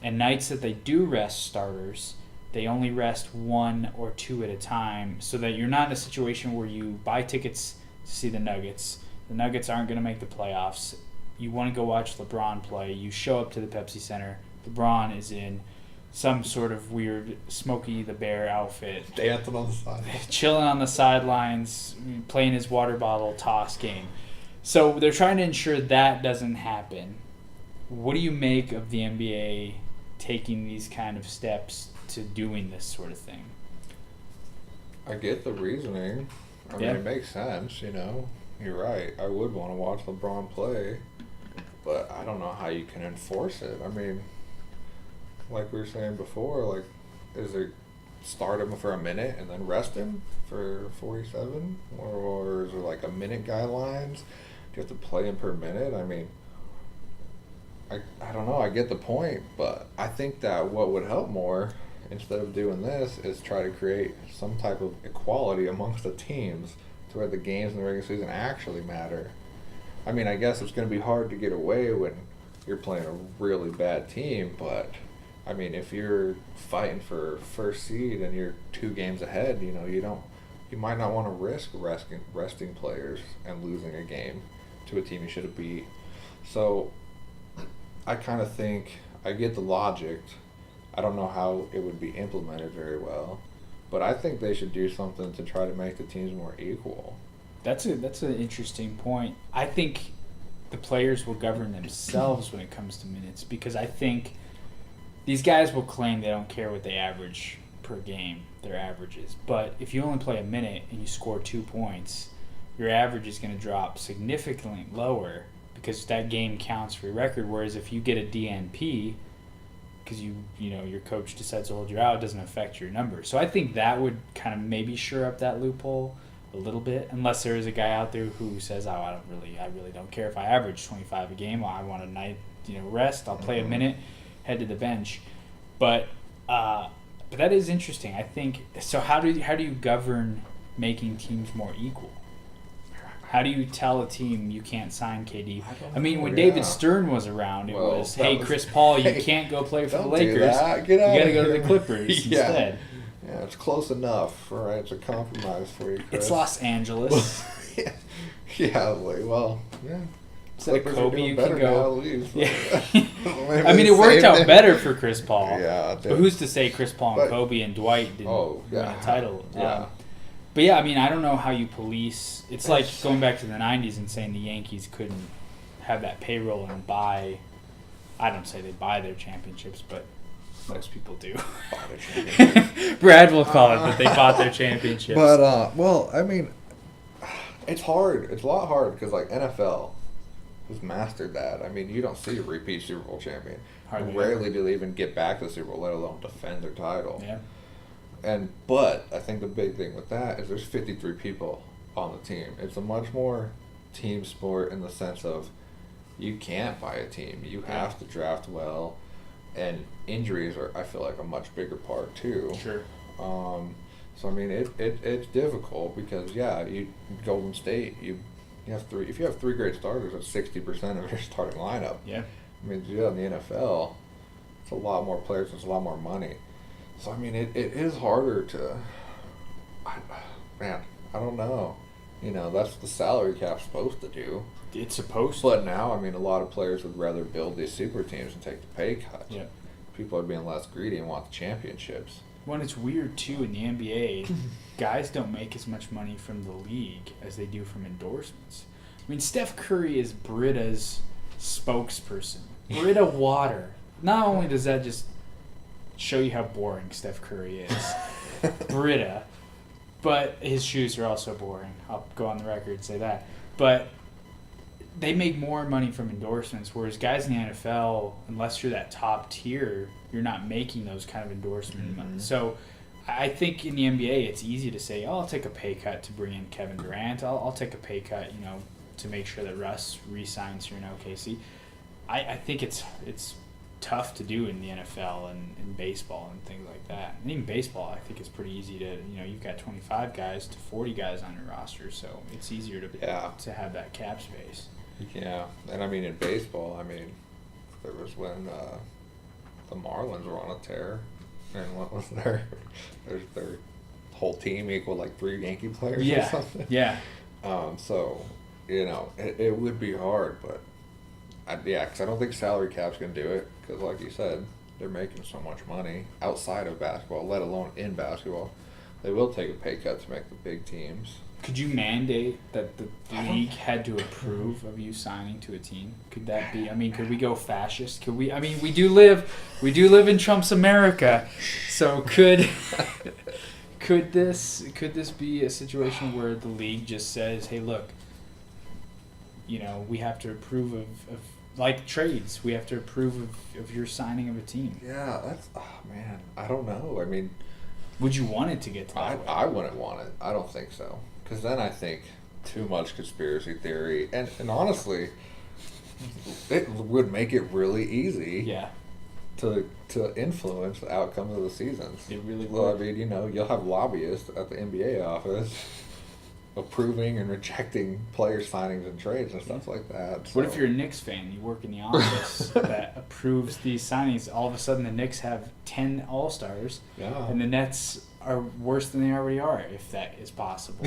Speaker 2: And nights that they do rest starters, they only rest 1 or 2 at a time, so that you're not in a situation where you buy tickets to see the Nuggets. The Nuggets aren't going to make the playoffs. You want to go watch LeBron play. You show up to the Pepsi Center. LeBron is in some sort of weird Smokey the Bear outfit.
Speaker 3: Dancing on the sidelines.
Speaker 2: Chilling on the sidelines, playing his water bottle toss game. So they're trying to ensure that doesn't happen. What do you make of the NBA taking these kind of steps to doing this sort of thing?
Speaker 3: I get the reasoning. I mean, it makes sense, you know. You're right. I would want to watch LeBron play, but I don't know how you can enforce it. I mean, like we were saying before, like, is it start him for a minute and then rest him for 47? Or is there like a minute guidelines? Do you have to play him per minute? I mean, I don't know. I get the point, but I think that what would help more, instead of doing this, is try to create some type of equality amongst the teams to where the games in the regular season actually matter. I mean, I guess it's going to be hard to get away when you're playing a really bad team, but I mean, if you're fighting for first seed and you're 2 games ahead, you know, you might not want to risk resting players and losing a game to a team you should have beat. So I kind of think I get the logic. I don't know how it would be implemented very well, but I think they should do something to try to make the teams more equal.
Speaker 2: That's an interesting point. I think the players will govern themselves when it comes to minutes, because I think these guys will claim they don't care what they average per game, their averages. But if you only play a minute and you score 2 points, your average is going to drop significantly lower because that game counts for your record. Whereas if you get a DNP, because you know your coach decides to hold you out, it doesn't affect your numbers. So I think that would kind of maybe shore up that loophole a little bit, unless there is a guy out there who says, I really don't care if I average 25 a game. I want a night, rest. I'll play a minute, head to the bench. But that is interesting. I think so. How do you govern making teams more equal? How do you tell a team you can't sign KD? I mean, when David Stern was around, it was, hey, Chris Paul, you can't go play for the Lakers. You got to go to the Clippers instead.
Speaker 3: Yeah, it's close enough, all right? It's a compromise for you, Chris.
Speaker 2: It's Los Angeles.
Speaker 3: yeah.
Speaker 2: Instead of Kobe, you can go.
Speaker 3: Yeah.
Speaker 2: I mean, it worked out better for Chris Paul.
Speaker 3: Yeah.
Speaker 2: But who's to say Chris Paul and Kobe and Dwight didn't win a title?
Speaker 3: Yeah.
Speaker 2: But yeah, I mean, I don't know how you police. It's like going back to the 90s and saying the Yankees couldn't have that payroll and buy. I don't say they buy their championships, but most people do. Brad will call it that they bought their championships.
Speaker 3: But, well, I mean, it's hard. It's a lot hard because, like, NFL has mastered that. I mean, you don't see a repeat Super Bowl champion. Rarely do they even get back to the Super Bowl, let alone defend their title.
Speaker 2: Yeah.
Speaker 3: But I think the big thing with that is there's 53 people on the team. It's a much more team sport in the sense of you can't buy a team. You have to draft well, and injuries are, I feel like, a much bigger part too.
Speaker 2: Sure.
Speaker 3: So I mean, it's difficult because you Golden State you have 3. If you have 3 great starters, that's 60% of your starting lineup.
Speaker 2: Yeah. I
Speaker 3: mean, to do that in the NFL, it's a lot more players. It's a lot more money. So, I mean, it is harder to, I don't know. That's what the salary cap's supposed to do.
Speaker 2: It's supposed to.
Speaker 3: But now, I mean, a lot of players would rather build these super teams and take the pay cut.
Speaker 2: Yeah.
Speaker 3: People are being less greedy and want the championships.
Speaker 2: Well, it's weird, too, in the NBA, guys don't make as much money from the league as they do from endorsements. I mean, Steph Curry is Britta's spokesperson. Brita Water. Not only does that just show you how boring Steph Curry is, Brita, but his shoes are also boring. I'll go on the record and say that. But they make more money from endorsements, whereas guys in the NFL, unless you're that top tier, you're not making those kind of endorsement money. So I think in the NBA, it's easy to say, I'll take a pay cut to bring in Kevin Durant. I'll take a pay cut, to make sure that Russ re-signs here in OKC. I think it's tough to do in the NFL and in baseball and things like that. And even baseball, I think it's pretty easy to, you've got 25 guys to 40 guys on your roster, so it's easier to have that cap space.
Speaker 3: Yeah, and I mean in baseball, there was when the Marlins were on a tear, and what was their whole team equaled like 3 Yankee players or something.
Speaker 2: Yeah.
Speaker 3: So, it would be hard, but because I don't think salary cap's gonna do it. Because like you said, they're making so much money outside of basketball, let alone in basketball. They will take a pay cut to make the big teams.
Speaker 2: Could you mandate that the league had to approve of you signing to a team? Could that be? I mean, could we go fascist? Could we? I mean, we do live in Trump's America, so could this be a situation where the league just says, "Hey, look, we have to approve of like trades. We have to approve of your signing of a team."
Speaker 3: Yeah, man, I don't know. I mean,
Speaker 2: would you want it to get to that way?
Speaker 3: I wouldn't want it. I don't think so. Because then I think too much conspiracy theory. And honestly, it would make it really easy to influence the outcomes of the seasons.
Speaker 2: It really would.
Speaker 3: Well, I mean, you'll have lobbyists at the NBA office approving and rejecting player signings and trades and stuff like that. So.
Speaker 2: What if you're a Knicks fan? You work in the office that approves these signings. All of a sudden, the Knicks have 10 All-Stars, and the Nets are worse than they already are, if that is possible.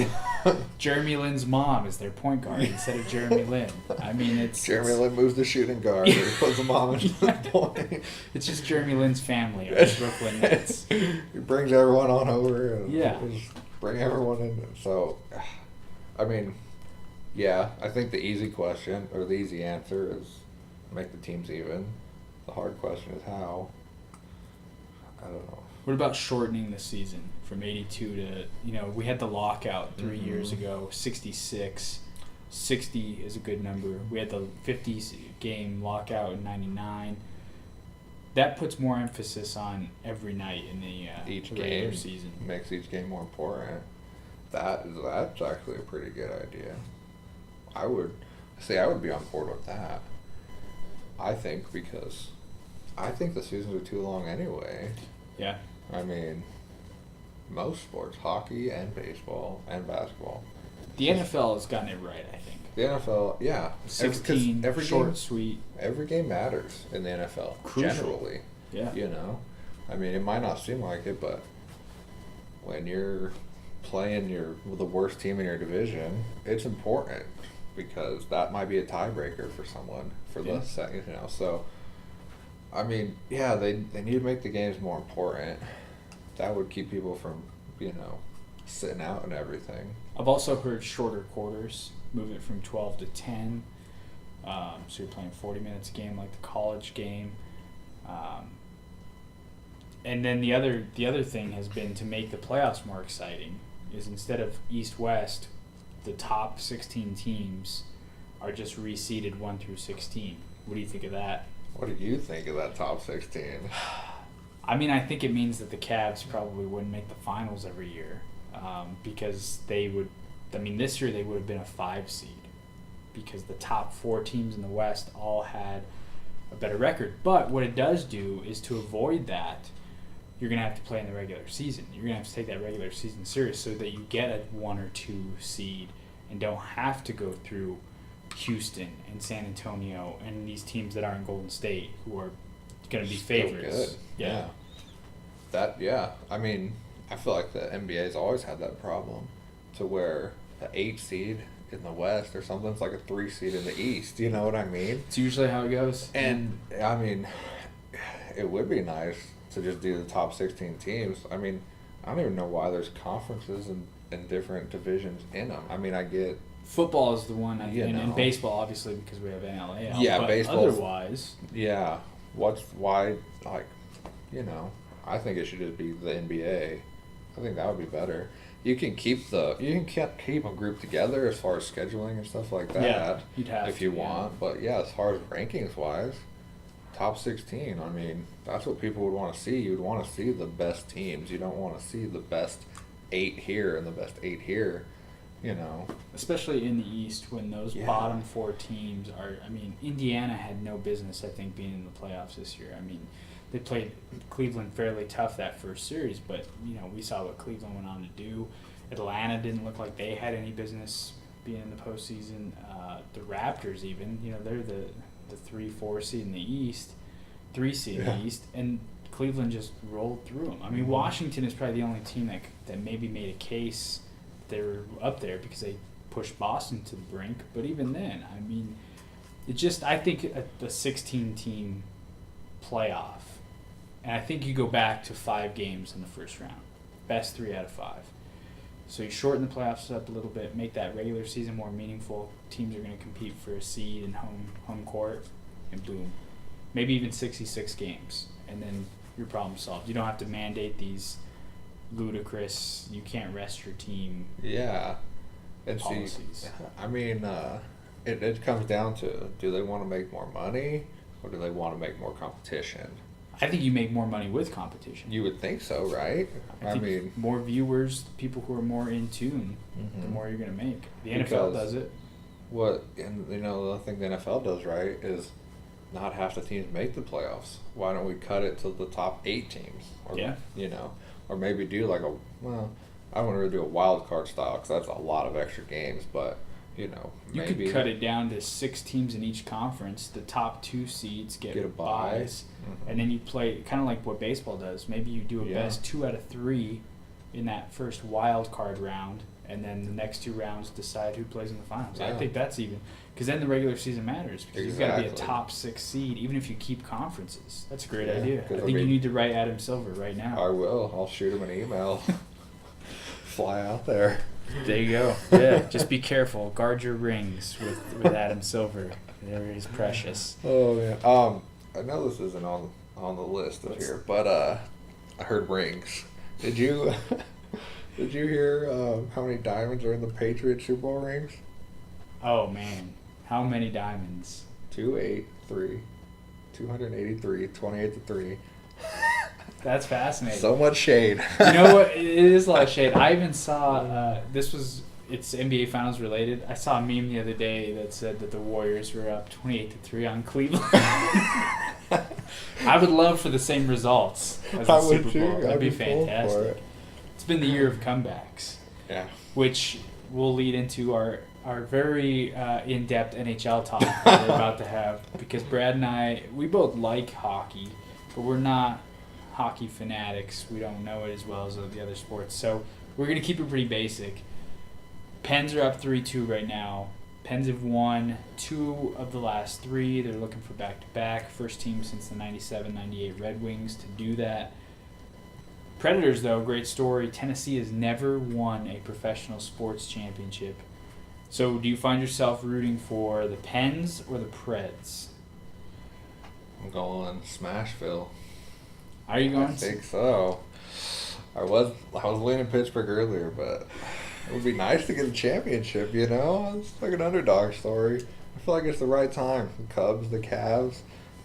Speaker 2: Jeremy Lin's mom is their point guard instead of Jeremy Lin. I mean,
Speaker 3: Jeremy Lin moves the shooting guard. He puts the mom in the point.
Speaker 2: It's just Jeremy Lin's family, or the Brooklyn Nets.
Speaker 3: He brings everyone on over. And
Speaker 2: just
Speaker 3: bring everyone in. So, I mean, I think the easy question, or the easy answer is make the teams even. The hard question is how. I don't know.
Speaker 2: What about shortening the season from 82 to, we had the lockout 3 years ago, 66. 60 is a good number. We had the 50-game lockout in 99. That puts more emphasis on every night in the regular season.
Speaker 3: Makes each game more important. That's actually a pretty good idea. I would be on board with that. I think because I think the seasons are too long anyway.
Speaker 2: Yeah.
Speaker 3: I mean, most sports, hockey and baseball and basketball.
Speaker 2: The NFL has gotten it right, I think.
Speaker 3: The NFL,
Speaker 2: 16, every short, game, sweet.
Speaker 3: Every game matters in the NFL, generally.
Speaker 2: Yeah.
Speaker 3: I mean, it might not seem like it, but when you're playing the worst team in your division, it's important because that might be a tiebreaker for someone for the second, So, I mean, they need to make the games more important. That would keep people from, sitting out and everything.
Speaker 2: I've also heard shorter quarters, move it from 12 to 10. So you're playing 40 minutes a game like the college game. And then the other thing has been to make the playoffs more exciting is instead of East-West, the top 16 teams are just reseeded 1 through 16. What do you think of that?
Speaker 3: What do you think of that top 16?
Speaker 2: I mean, I think it means that the Cavs probably wouldn't make the finals every year because they would. I mean, this year they would have been a 5 seed because the top 4 teams in the West all had a better record. But what it does do is to avoid that, you're going to have to play in the regular season. You're going to have to take that regular season serious so that you get a 1 or 2 seed and don't have to go through Houston and San Antonio and these teams that aren't Golden State who are going to be favorites.
Speaker 3: Good. I mean, I feel like the NBA's always had that problem to where the 8 seed in the West or something, it's like a 3 seed in the East. You know what I mean?
Speaker 2: It's usually how it goes.
Speaker 3: And, I mean, it would be nice to just do the top 16 teams. I mean, I don't even know why there's conferences and different divisions in them. I mean, I get...
Speaker 2: Football is the one, and baseball, obviously, because we have NLA.
Speaker 3: Yeah,
Speaker 2: but
Speaker 3: baseball.
Speaker 2: Otherwise...
Speaker 3: Yeah. I think it should just be the NBA. I think that would be better. You can keep them grouped together as far as scheduling and stuff like that.
Speaker 2: Yeah, you'd have
Speaker 3: if you want. But as far as rankings wise, top 16. I mean, that's what people would want to see. You'd want to see the best teams. You don't want to see the best 8 here and the best 8 here.
Speaker 2: Especially in the East when those bottom 4 teams are. I mean, Indiana had no business, I think, being in the playoffs this year. I mean, they played Cleveland fairly tough that first series, but we saw what Cleveland went on to do. Atlanta didn't look like they had any business being in the postseason. The Raptors, even, they're the 3-4 seed in the East. 3 seed in the East, and Cleveland just rolled through them. I mean, Washington is probably the only team that maybe made a case they were up there because they pushed Boston to the brink. But even then, I mean, I think a 16-team playoff, and I think you go back to 5 games in the first round, best 3 out of 5. So you shorten the playoffs up a little bit, make that regular season more meaningful. Teams are going to compete for a seed and home court, and boom, maybe even 66 games, and then your problem solved. You don't have to mandate these ludicrous, you can't rest your team.
Speaker 3: Yeah, and
Speaker 2: policies.
Speaker 3: I mean, it comes down to, do they want to make more money or do they want to make more competition?
Speaker 2: I think you make more money with competition.
Speaker 3: You would think so, right?
Speaker 2: I mean, more viewers, people who are more in tune, the more you're going to make. The NFL does it.
Speaker 3: And the other thing the NFL does right is not half the teams make the playoffs. Why don't we cut it to the top 8 teams? Or, or maybe do like I don't want to do a wild card style because that's a lot of extra games, but
Speaker 2: you
Speaker 3: maybe
Speaker 2: could cut it down to 6 teams in each conference. The top 2 seeds get
Speaker 3: a bye.
Speaker 2: Buys, and then you play kind of like what baseball does. Maybe you do a best 2 out of 3 in that first wild card round, and then the next 2 rounds decide who plays in the finals. I think that's even because then the regular season matters because you've got to be a top 6 seed even if you keep conferences. That's a great idea. I think you need to write Adam Silver right now.
Speaker 3: I will. I'll shoot him an email. Fly out there.
Speaker 2: There you go. Yeah, just be careful. Guard your rings with Adam Silver. There is precious.
Speaker 3: Oh yeah. I know this isn't on the list of here, but I heard rings. Did you hear how many diamonds are in the Patriots Super Bowl rings?
Speaker 2: Oh man, how many diamonds?
Speaker 3: 283, 283, 28 to 3.
Speaker 2: That's fascinating.
Speaker 3: So much shade.
Speaker 2: You know what? It is a lot of shade. I even saw it's NBA Finals related. I saw a meme the other day that said that the Warriors were up 28-3 on Cleveland. I would love for the same results as the Super Bowl. That'd be fantastic. It's been the year of comebacks.
Speaker 3: Yeah.
Speaker 2: Which will lead into our very in-depth NHL talk that we're about to have, because Brad and I, we both like hockey, but we're not hockey fanatics. We don't know it as well as the other sports. So we're going to keep it pretty basic. Pens are up 3-2 right now. Pens have won 2 of the last 3. They're looking for back-to-back. First team since the 97-98 Red Wings to do that. Predators, though, great story. Tennessee has never won a professional sports championship. So do you find yourself rooting for the Pens or the Preds?
Speaker 3: I'm going Smashville.
Speaker 2: Are you going?
Speaker 3: I think so. I was leaning Pittsburgh earlier, but it would be nice to get a championship, It's like an underdog story. I feel like it's the right time. The Cubs, the Cavs.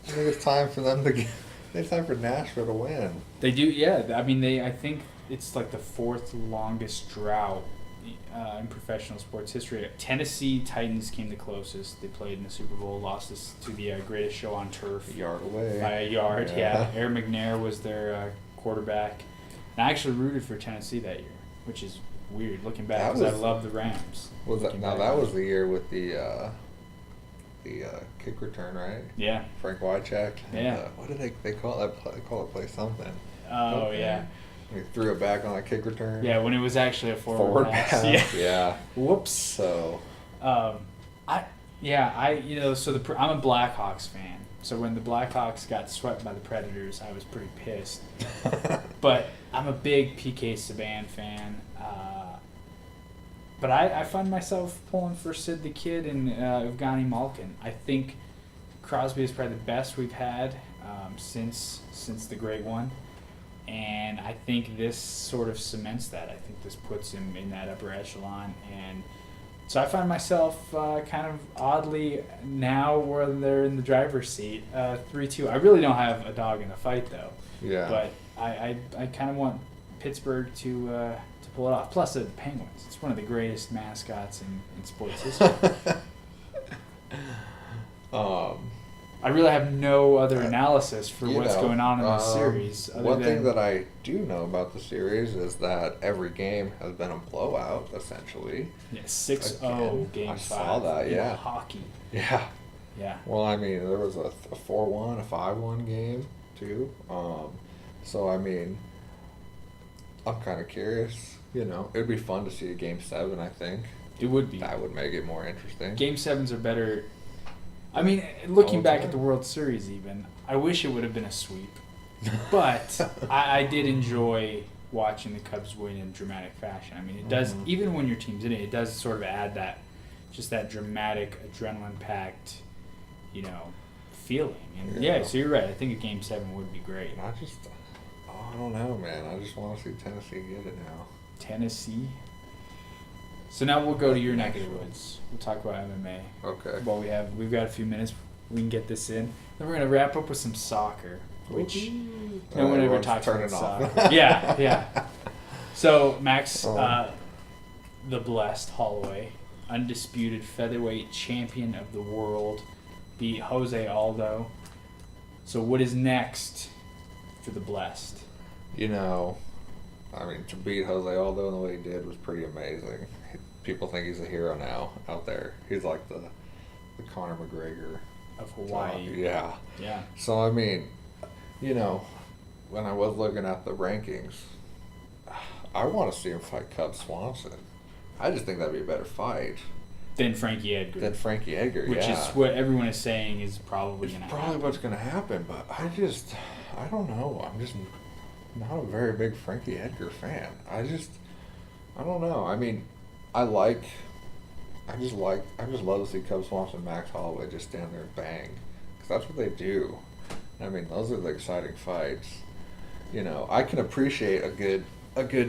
Speaker 3: I think it's time for them to get... It's time for Nashville to win.
Speaker 2: They do, yeah. I mean, I think it's like the 4th longest drought in professional sports history. Tennessee Titans came the closest. They played in the Super Bowl, lost this to the greatest show on turf.
Speaker 3: A yard away.
Speaker 2: By a yard, yeah. Aaron McNair was their quarterback. And I actually rooted for Tennessee that year, which is weird looking back because I love the Rams.
Speaker 3: That was the year with the kick return, right?
Speaker 2: Yeah.
Speaker 3: Frank Wycheck.
Speaker 2: Yeah.
Speaker 3: What did they call that play? They call it play something.
Speaker 2: Oh, yeah.
Speaker 3: He threw it back on that kick return.
Speaker 2: Yeah, when it was actually a forward pass.
Speaker 3: Yeah.
Speaker 2: Whoops.
Speaker 3: So.
Speaker 2: I'm a Blackhawks fan. So when the Blackhawks got swept by the Predators, I was pretty pissed. But I'm a big PK Subban fan. But I find myself pulling for Sid the Kid and Evgeny Malkin. I think Crosby is probably the best we've had since the Great One. And I think this sort of cements that. I think this puts him in that upper echelon. And so I find myself kind of oddly now where they're in the driver's seat, 3-2. I really don't have a dog in the fight, though.
Speaker 3: Yeah.
Speaker 2: But I kind of want Pittsburgh to pull it off. Plus, the Penguins. It's one of the greatest mascots in sports history. I really have no other analysis for what's going on in the series.
Speaker 3: One thing that I do know about the series is that every game has been a blowout, essentially.
Speaker 2: Yeah, 6-0 Game 5.
Speaker 3: I saw that,
Speaker 2: in hockey.
Speaker 3: Yeah.
Speaker 2: Yeah.
Speaker 3: Well, I mean, there was a 4-1, a 5-1 game too. So I mean, I'm kind of curious. It'd be fun to see a game 7. I think
Speaker 2: It would be.
Speaker 3: that would make it more interesting.
Speaker 2: Game 7s are better. I mean, looking
Speaker 3: Oh,
Speaker 2: back
Speaker 3: yeah.
Speaker 2: at the World Series, even I wish it would have been a sweep, but I did enjoy watching the Cubs win in dramatic fashion. I mean, it does even when your team's in it. It does sort of add that dramatic, adrenaline-packed, feeling. And
Speaker 3: Yeah.
Speaker 2: so you're right. I think a Game 7 would be great.
Speaker 3: I don't know, man. I just want to see Tennessee get it now.
Speaker 2: Tennessee. So now we'll go to your neck of the woods. We'll talk about MMA.
Speaker 3: Okay.
Speaker 2: Well, we've got a few minutes. We can get this in. Then we're gonna wrap up with some soccer, which no one ever
Speaker 3: Everyone's
Speaker 2: talks about
Speaker 3: turning off.
Speaker 2: soccer. Yeah. So Max, the blessed Holloway, undisputed featherweight champion of the world, beat Jose Aldo. So what is next for the blessed?
Speaker 3: I mean, to beat Jose Aldo in the way he did was pretty amazing. People think he's a hero now out there. He's like the Conor McGregor
Speaker 2: Of Hawaii.
Speaker 3: Yeah.
Speaker 2: Yeah.
Speaker 3: So, I mean, when I was looking at the rankings, I want to see him fight Cub Swanson. I just think that'd be a better fight
Speaker 2: Then Frankie Edgar.
Speaker 3: than Frankie Edgar,
Speaker 2: which
Speaker 3: yeah.
Speaker 2: is what everyone is saying is probably
Speaker 3: It's
Speaker 2: going to
Speaker 3: probably
Speaker 2: happen.
Speaker 3: what's going to happen, but I don't know. I'm just not a very big Frankie Edgar fan. I don't know. I mean, I just love to see Cub Swanson and Max Holloway just stand there and bang. Because that's what they do. I mean, those are the exciting fights. I can appreciate a good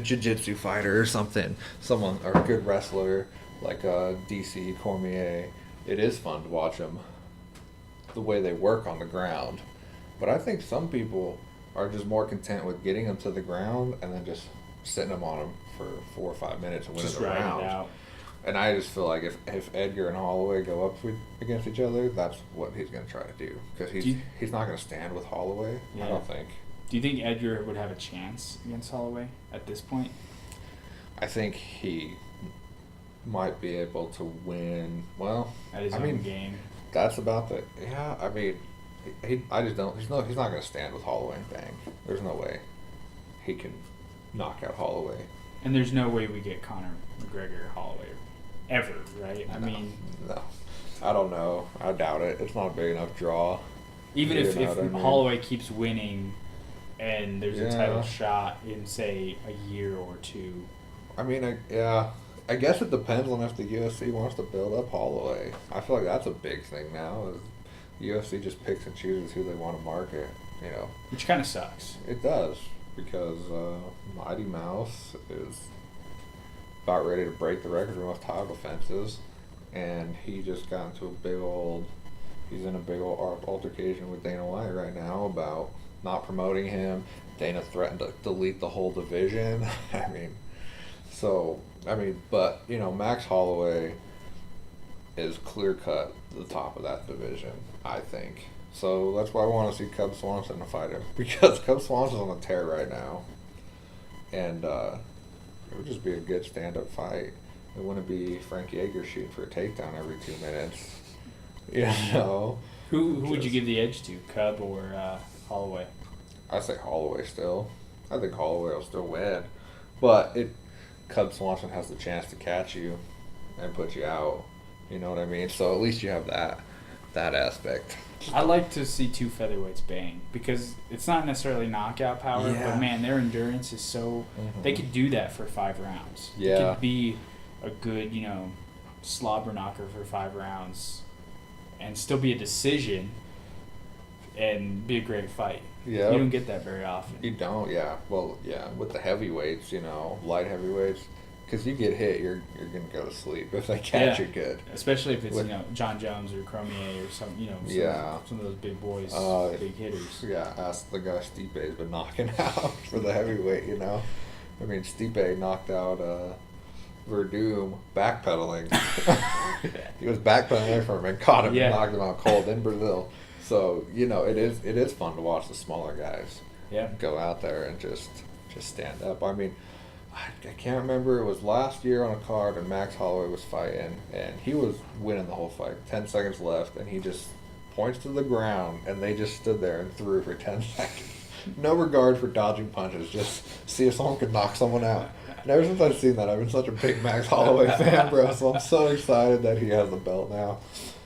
Speaker 3: jiu-jitsu fighter or something. Or a good wrestler like DC Cormier. It is fun to watch them, the way they work on the ground. But I think some people are just more content with getting them to the ground and then just sitting them on them for 4 or 5 minutes and winning
Speaker 2: Just
Speaker 3: the
Speaker 2: riding
Speaker 3: round.
Speaker 2: it out.
Speaker 3: And I just feel like if Edgar and Holloway go up against each other, that's what he's going to try to do. Because he's not going to stand with Holloway,
Speaker 2: Yeah.
Speaker 3: I don't think.
Speaker 2: Do you think Edgar would have a chance against Holloway at this point?
Speaker 3: I think he might be able to win. Well,
Speaker 2: At his
Speaker 3: I
Speaker 2: own
Speaker 3: mean,
Speaker 2: game?
Speaker 3: that's about the. Yeah, I mean, I just don't. He's not going to stand with Holloway and bang. There's no way he can knock out Holloway.
Speaker 2: And there's no way we get Conor McGregor Holloway ever, right? I mean,
Speaker 3: no, I don't know. I doubt it. It's not a big enough draw.
Speaker 2: even if
Speaker 3: what I mean?
Speaker 2: Holloway keeps winning and there's a title
Speaker 3: Yeah.
Speaker 2: shot in, say, a year or two.
Speaker 3: I mean, I guess it depends on if the UFC wants to build up Holloway. I feel like that's a big thing now. Is the UFC just picks and chooses who they want to market.
Speaker 2: Which kind of sucks.
Speaker 3: It does, because Mighty Mouse is about ready to break the record for most title defenses, and he just got into he's in a big old altercation with Dana White right now about not promoting him. Dana threatened to delete the whole division. But Max Holloway is clear cut the top of that division, I think. So that's why I want to see Cub Swanson to fight him, because Cub Swanson's on a tear right now, and it would just be a good stand-up fight. It wouldn't be Frankie Edgar shooting for a takedown every 2 minutes.
Speaker 2: Who would you give the edge to, Cub or Holloway?
Speaker 3: I say Holloway still. I think Holloway will still win, but Cub Swanson has the chance to catch you and put you out. You know what I mean? So at least you have that aspect.
Speaker 2: I like to see two featherweights bang, because it's not necessarily knockout power,
Speaker 3: Yeah.
Speaker 2: but man, their endurance is so. They could do that for 5 rounds.
Speaker 3: Yeah.
Speaker 2: It could be a good, slobber knocker for 5 rounds, and still be a decision, and be a great fight.
Speaker 3: Yeah.
Speaker 2: You don't get that very often.
Speaker 3: You don't, yeah. Well, yeah, with the heavyweights, light heavyweights, because you get hit, you're going to go to sleep if they catch you good.
Speaker 2: Especially if it's,
Speaker 3: With-
Speaker 2: John Jones or Cormier or some
Speaker 3: Yeah.
Speaker 2: some of those big boys, big hitters.
Speaker 3: Yeah, ask the guy Stipe's been knocking out for the heavyweight, I mean, Stipe knocked out Verdum backpedaling. He was backpedaling away from him and caught him
Speaker 2: Yeah.
Speaker 3: and knocked him out cold in Brazil. So, it is fun to watch the smaller guys
Speaker 2: Yeah.
Speaker 3: go out there and just stand up. I mean, I can't remember. It was last year on a card, and Max Holloway was fighting, and he was winning the whole fight. 10 seconds left, and he just points to the ground, and they just stood there and threw for 10 seconds. No regard for dodging punches, just see if someone could knock someone out. And ever since I've seen that, I've been such a big Max Holloway fan, bro. So I'm so excited that he has the belt now.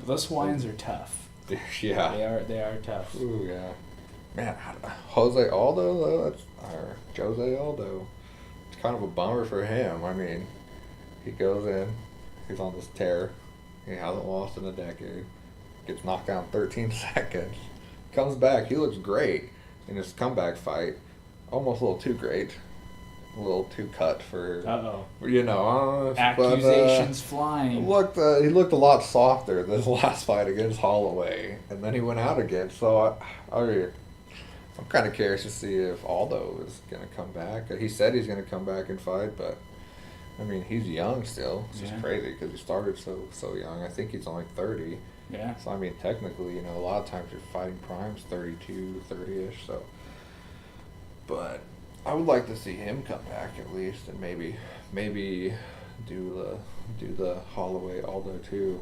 Speaker 2: Those Hawaiians are tough.
Speaker 3: Yeah.
Speaker 2: They are tough.
Speaker 3: Ooh, yeah. Man, Jose Aldo, though, or Jose Aldo, it's kind of a bummer for him. I mean, he goes in, he's on this tear, he hasn't lost in a decade, gets knocked down 13 seconds, comes back, he looks great in his comeback fight, almost a little too great, a little too cut for, you know,
Speaker 2: accusations flying.
Speaker 3: He looked a lot softer this last fight against Holloway, and then he went out again, so I'm kind of curious to see if Aldo is going to come back. He said he's going to come back and fight, but, I mean, he's young still. It's just crazy because he started so young. I think he's only 30.
Speaker 2: Yeah.
Speaker 3: So, I mean, technically, you know, a lot of times your fighting prime's 32, 30-ish, so. But I would like to see him come back at least and maybe do the Holloway Aldo too,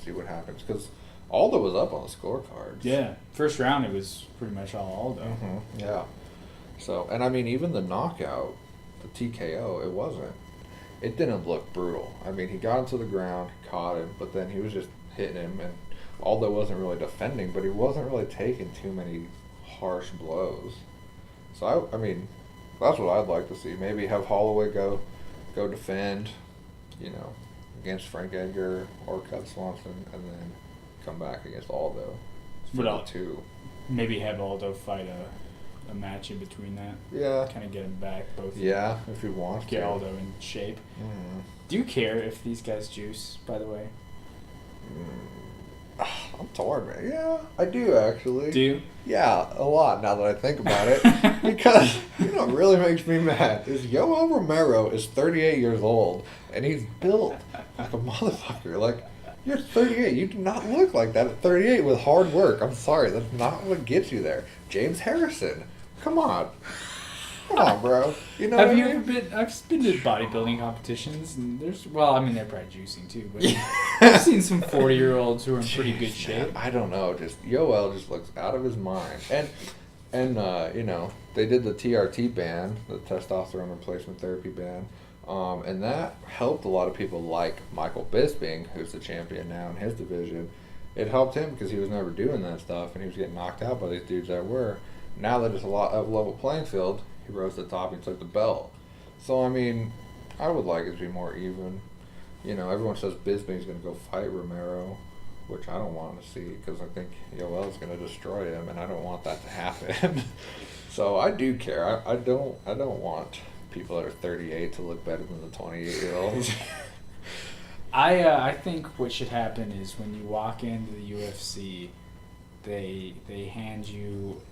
Speaker 3: see what happens. Because Aldo was up on the scorecards.
Speaker 2: Yeah, first round it was pretty much all Aldo.
Speaker 3: Mm-hmm. Yeah. So, and I mean, even the knockout, the TKO, it didn't look brutal. I mean, he got him to the ground, caught him, but then he was just hitting him, and Aldo wasn't really defending, but he wasn't really taking too many harsh blows. So, I mean, that's what I'd like to see. Maybe have Holloway go defend, you know, against Frank Edgar or Cub Swanson, and then come back against Aldo.
Speaker 2: Maybe have Aldo fight a match in between that.
Speaker 3: Yeah.
Speaker 2: Kind of get him back both.
Speaker 3: Yeah, if he wants to.
Speaker 2: Get Aldo in shape.
Speaker 3: Mm.
Speaker 2: Do you care if these guys juice, by the way?
Speaker 3: I'm torn, man. Yeah, I do actually.
Speaker 2: Do you?
Speaker 3: Yeah, a lot now that I think about it. Because, you know what really makes me mad is Yoel Romero is 38 years old, and he's built like a motherfucker. Like, you're 38. You do not look like that at 38 with hard work. I'm sorry. That's not what gets you there. James Harrison. Come on. Come on, bro. You know
Speaker 2: Have you ever been? I've been to bodybuilding competitions, and they're probably juicing too, but I've seen some 40-year-olds who are in pretty good shape.
Speaker 3: Man, I don't know. Just Yoel just looks out of his mind. And you know, they did the TRT ban, the testosterone replacement therapy ban, and that helped a lot of people like Michael Bisping, who's the champion now in his division. It helped him because he was never doing that stuff, and he was getting knocked out by these dudes that were. Now that it's a lot of level playing field, he rose to the top and took the belt. So, I mean, I would like it to be more even. You know, everyone says Bisping's going to go fight Romero, which I don't want to see because I think Yoel's going to destroy him, and I don't want that to happen. So I do care. I don't want people that are 38 to look better than the 28-year-olds.
Speaker 2: I think what should happen is when you walk into the UFC, they hand you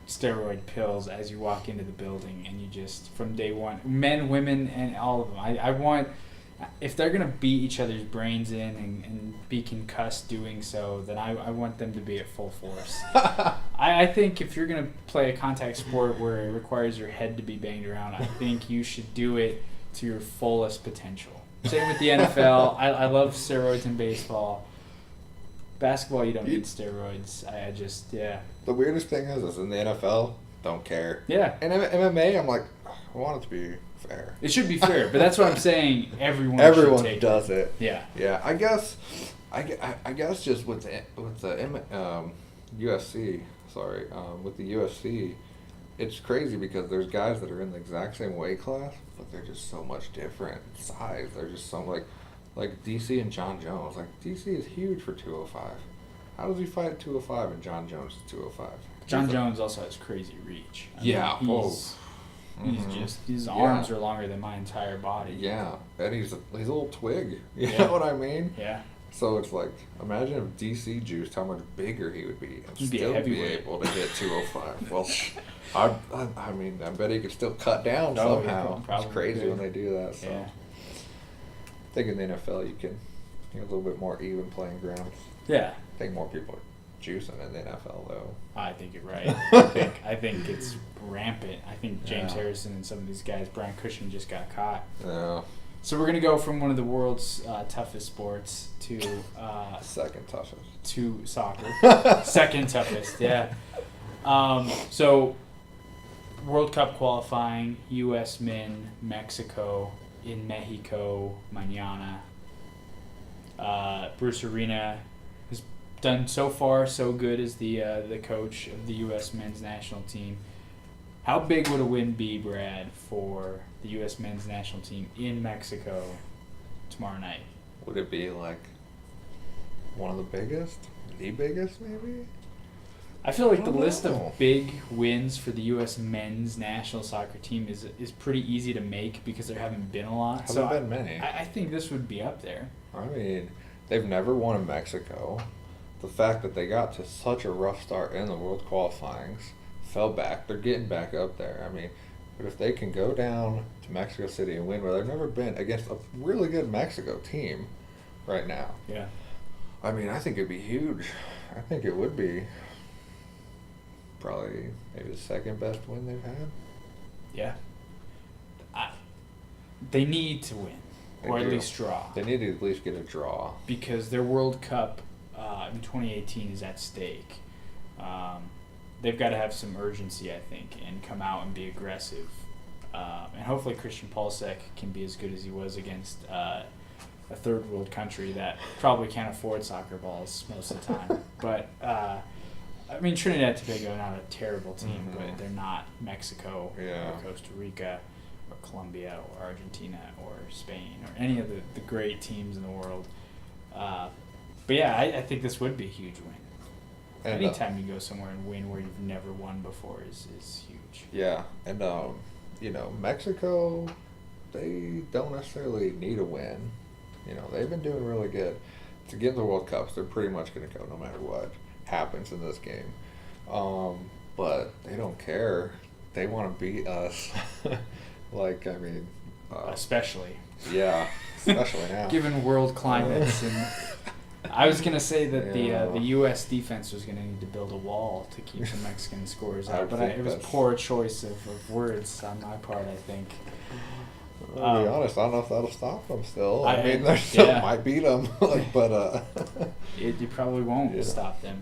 Speaker 2: steroid pills as you walk into the building, and you just, from day one, men, women, and all of them, I want, if they're going to beat each other's brains in and be concussed doing so, then I want them to be at full force. I think if you're going to play a contact sport where it requires your head to be banged around, I think you should do it to your fullest potential. Same with the NFL. I love steroids in baseball. Basketball, you don't need steroids.
Speaker 3: The weirdest thing is in the NFL, don't care.
Speaker 2: Yeah.
Speaker 3: And MMA, I'm like, I want it to be fair.
Speaker 2: It should be fair, but that's what I'm saying. Everyone should take
Speaker 3: does it.
Speaker 2: Yeah.
Speaker 3: Yeah. I guess just with the UFC. Sorry, with the UFC, it's crazy because there's guys that are in the exact same weight class, but they're just so much different size. They're just so like DC and John Jones. Like, DC is huge for 205. How does he fight at 205 and John Jones is 205?
Speaker 2: John Jones also has crazy reach. His arms are longer than my entire body.
Speaker 3: Yeah, and he's a little twig. You know what I mean?
Speaker 2: Yeah.
Speaker 3: So it's like, imagine if DC juiced how much bigger he would be and still be able to hit 205. Well, I mean, I bet he could still cut down somehow. It's crazy when they do that. So.
Speaker 2: Yeah.
Speaker 3: I think in the NFL you can, a little bit more even playing ground.
Speaker 2: Yeah.
Speaker 3: I think more people juicing in the NFL though.
Speaker 2: I think you're right. I think it's rampant. I think James Harrison and some of these guys, Brian Cushing, just got caught.
Speaker 3: Yeah.
Speaker 2: So we're gonna go from one of the world's toughest sports to
Speaker 3: second toughest.
Speaker 2: To soccer. Second toughest, yeah. So World Cup qualifying, U.S. men, Mexico, in Mexico, mañana. Bruce Arena has done so far so good as the coach of the U.S. men's national team. How big would a win be, Brad, for the U.S. men's national team in Mexico tomorrow night?
Speaker 3: Would it be like one of the biggest? The biggest, maybe?
Speaker 2: I feel like the
Speaker 3: don't
Speaker 2: list
Speaker 3: know.
Speaker 2: of big wins for the U.S. men's national soccer team is pretty easy to make because there haven't been a lot.
Speaker 3: Haven't been many.
Speaker 2: I think this would be up there.
Speaker 3: I mean, they've never won in Mexico. The fact that they got to such a rough start in the World qualifyings, fell back, they're getting back up there. I mean, but if they can go down to Mexico City and win where they've never been against a really good Mexico team right now,
Speaker 2: Yeah.
Speaker 3: I mean, I think it'd be huge. I think it would be probably maybe the second best win they've had.
Speaker 2: Yeah. They need to win,
Speaker 3: They
Speaker 2: or at
Speaker 3: do.
Speaker 2: least draw,
Speaker 3: They need to at least get a draw.
Speaker 2: because their World Cup in 2018 is at stake. They've got to have some urgency, I think, and come out and be aggressive. And hopefully Christian Pulisic can be as good as he was against a third world country that probably can't afford soccer balls most of the time. But, I mean, Trinidad and Tobago are not a terrible team, but they're not Mexico
Speaker 3: Yeah.
Speaker 2: or Costa Rica or Colombia or Argentina or Spain or any of the great teams in the world. But yeah, I think this would be a huge win.
Speaker 3: And,
Speaker 2: Anytime you go somewhere and win where you've never won before is huge.
Speaker 3: yeah, and Mexico, they don't necessarily need a win. They've been doing really good. To get in the World Cups, they're pretty much going to go no matter what happens in this game. But they don't care. They want to beat us.
Speaker 2: Especially.
Speaker 3: Yeah, especially now.
Speaker 2: Given world climates. And I was going to say that
Speaker 3: Yeah.
Speaker 2: the U.S. defense was going to need to build a wall to keep the Mexican scores
Speaker 3: I
Speaker 2: out. But
Speaker 3: think
Speaker 2: it was
Speaker 3: that's-
Speaker 2: poor choice of words on my part, I think.
Speaker 3: To be honest, I don't know if that'll stop them still. I
Speaker 2: I-
Speaker 3: mean, they still
Speaker 2: yeah.
Speaker 3: might beat them, but
Speaker 2: You probably won't
Speaker 3: Yeah.
Speaker 2: stop them.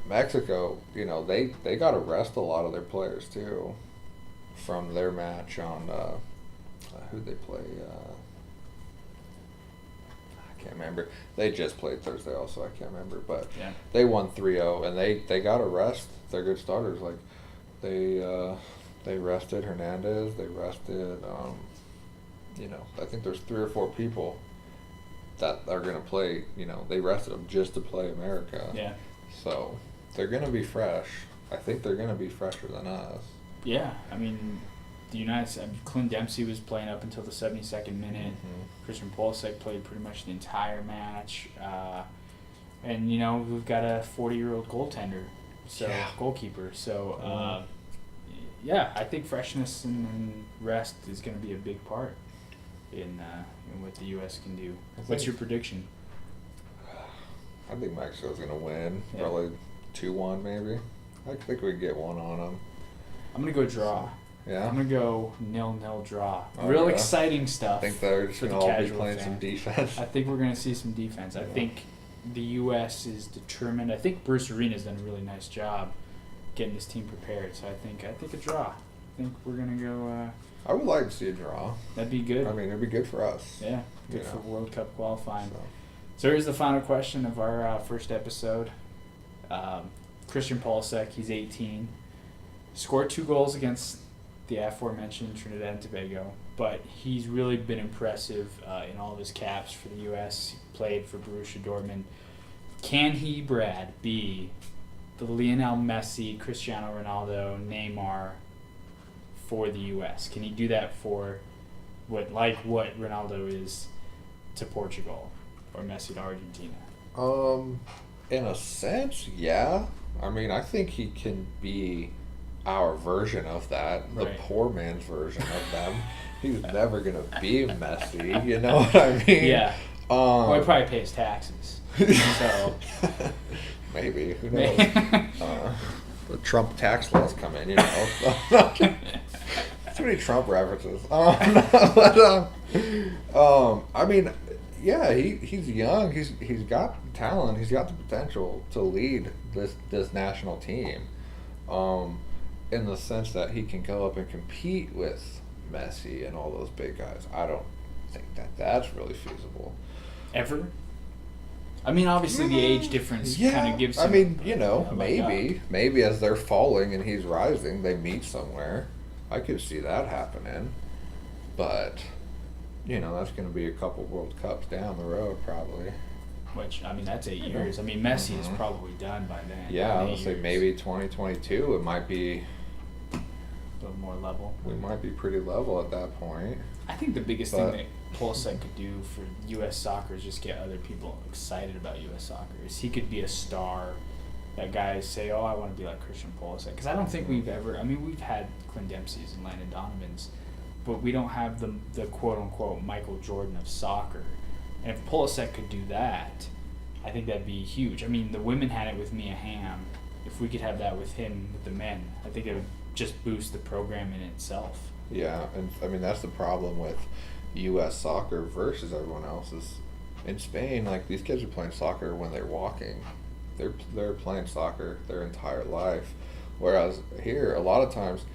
Speaker 3: Mexico, they got to rest a lot of their players too, from their match on who'd they play? I can't remember. They just played Thursday, also I can't remember, but
Speaker 2: Yeah.
Speaker 3: they won 3-0, and they got to rest their good starters. Like they rested Hernandez, they rested. I think there's 3 or 4 people that are going to play. They rested them just to play America.
Speaker 2: Yeah.
Speaker 3: So they're going to be fresh. I think they're going to be fresher than us.
Speaker 2: Yeah. I mean, Clint Dempsey was playing up until the 72nd minute. Christian Pulisic played pretty much the entire match. And, we've got a 40-year-old goaltender, goalkeeper. So, yeah, I think freshness and rest is going to be a big part in what the U.S. can do. What's your prediction?
Speaker 3: I think Mexico's going to win.
Speaker 2: Yeah.
Speaker 3: Probably 2-1 maybe. I think we can get one on them.
Speaker 2: I'm going to go draw.
Speaker 3: Yeah?
Speaker 2: I'm going to go 0-0 draw.
Speaker 3: Oh,
Speaker 2: Real
Speaker 3: yeah?
Speaker 2: exciting stuff.
Speaker 3: I think they're just
Speaker 2: for
Speaker 3: going
Speaker 2: the
Speaker 3: to all be
Speaker 2: casual
Speaker 3: playing
Speaker 2: fan.
Speaker 3: some defense.
Speaker 2: I think we're going to see some defense. I
Speaker 3: Yeah.
Speaker 2: think the U.S. is determined. I think Bruce Arena's done a really nice job getting his team prepared. So I think a draw. I think we're going to go.
Speaker 3: I would like to see a draw.
Speaker 2: That'd be good.
Speaker 3: I mean, it'd be good for us.
Speaker 2: Yeah, good
Speaker 3: Yeah.
Speaker 2: for World Cup qualifying.
Speaker 3: So,
Speaker 2: So here's the final question of our first episode. Christian Pulisic, he's 18, scored 2 goals against the aforementioned Trinidad and Tobago, but he's really been impressive in all of his caps for the U.S. He played for Borussia Dortmund. Can he, Brad, be the Lionel Messi, Cristiano Ronaldo, Neymar for the U.S.? Can he do that for what Ronaldo is to Portugal or Messi to Argentina?
Speaker 3: in a sense, yeah. I mean, I think he can be our version of that, the
Speaker 2: Right.
Speaker 3: poor man's version of them. He's never gonna be Messi, you know what I mean?
Speaker 2: Yeah. Well, he
Speaker 3: Um,
Speaker 2: probably pays taxes. So,
Speaker 3: Maybe. Who knows? The Trump tax laws come in, you know. Too many Trump references. I mean, yeah, he's young. He's got talent. He's got the potential to lead this national team. In the sense that he can go up and compete with Messi and all those big guys. I don't think that's really feasible.
Speaker 2: Ever? I mean, obviously the age difference kind of gives him...
Speaker 3: I mean, you know, maybe as they're falling and he's rising, they meet somewhere. I could see that happening. But, you know, that's going to be a couple World Cups down the road, probably.
Speaker 2: Which, I mean, that's 8 years. I mean, Messi is probably done by then.
Speaker 3: Yeah, I would say maybe 2022, it might be...
Speaker 2: a little more level.
Speaker 3: We might be pretty level at that point.
Speaker 2: I think the biggest thing that Pulisic could do for U.S. soccer is just get other people excited about U.S. soccer. Is he could be a star that guys say, oh, I want to be like Christian Pulisic. Because I don't think we've ever... I mean, we've had Clint Dempsey's and Landon Donovans, but we don't have the quote-unquote Michael Jordan of soccer. And if Pulisic could do that, I think that'd be huge. I mean, the women had it with Mia Hamm. If we could have that with him, with the men, I think it would just boost the program in itself.
Speaker 3: Yeah, and I mean, that's the problem with U.S. soccer versus everyone else's. In Spain, like, these kids are playing soccer when they're walking. They're playing soccer their entire life. Whereas here, a lot of times,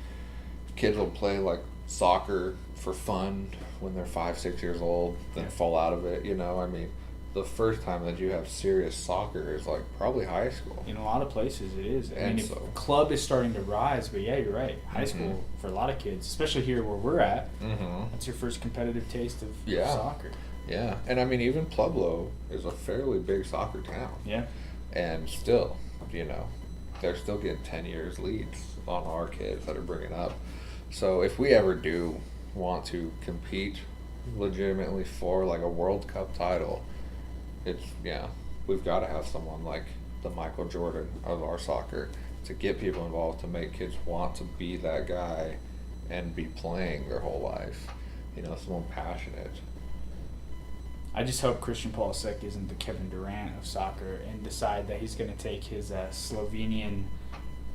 Speaker 3: kids will play, like, soccer for fun when they're 5, 6 years old, then fall out of it, you know? I mean, the first time that you have serious soccer is, like, probably high school.
Speaker 2: In a lot of places, it is. I mean,
Speaker 3: so,
Speaker 2: club is starting to rise, but yeah, you're right. High school, for a lot of kids, especially here where we're at, that's your first competitive taste of soccer.
Speaker 3: Yeah, and I mean, even Pueblo is a fairly big soccer town.
Speaker 2: Yeah.
Speaker 3: And still, you know, they're still getting 10 years leads on our kids that are bringing up. So if we ever do want to compete legitimately for, like, a World Cup title, we've got to have someone like the Michael Jordan of our soccer to get people involved, to make kids want to be that guy and be playing their whole life. You know, someone passionate.
Speaker 2: I just hope Christian Pulisic isn't the Kevin Durant of soccer and decide that he's going to take his Slovenian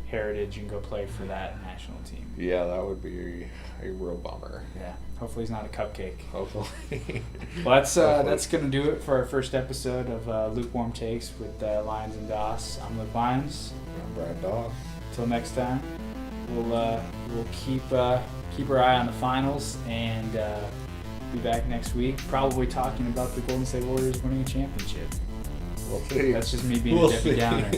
Speaker 2: heritage and go play for that national team.
Speaker 3: Yeah, that would be a real bummer.
Speaker 2: Yeah, hopefully he's not a cupcake.
Speaker 3: Hopefully.
Speaker 2: Well, that's going to do it for our first episode of Lukewarm Takes with Lyons and Doss. I'm Luke Lyons.
Speaker 3: I'm Brad Doss.
Speaker 2: Until next time, we'll keep our eye on the finals and be back next week, probably talking about the Golden State Warriors winning a championship.
Speaker 3: We'll see.
Speaker 2: That's just me being a Debbie Downer.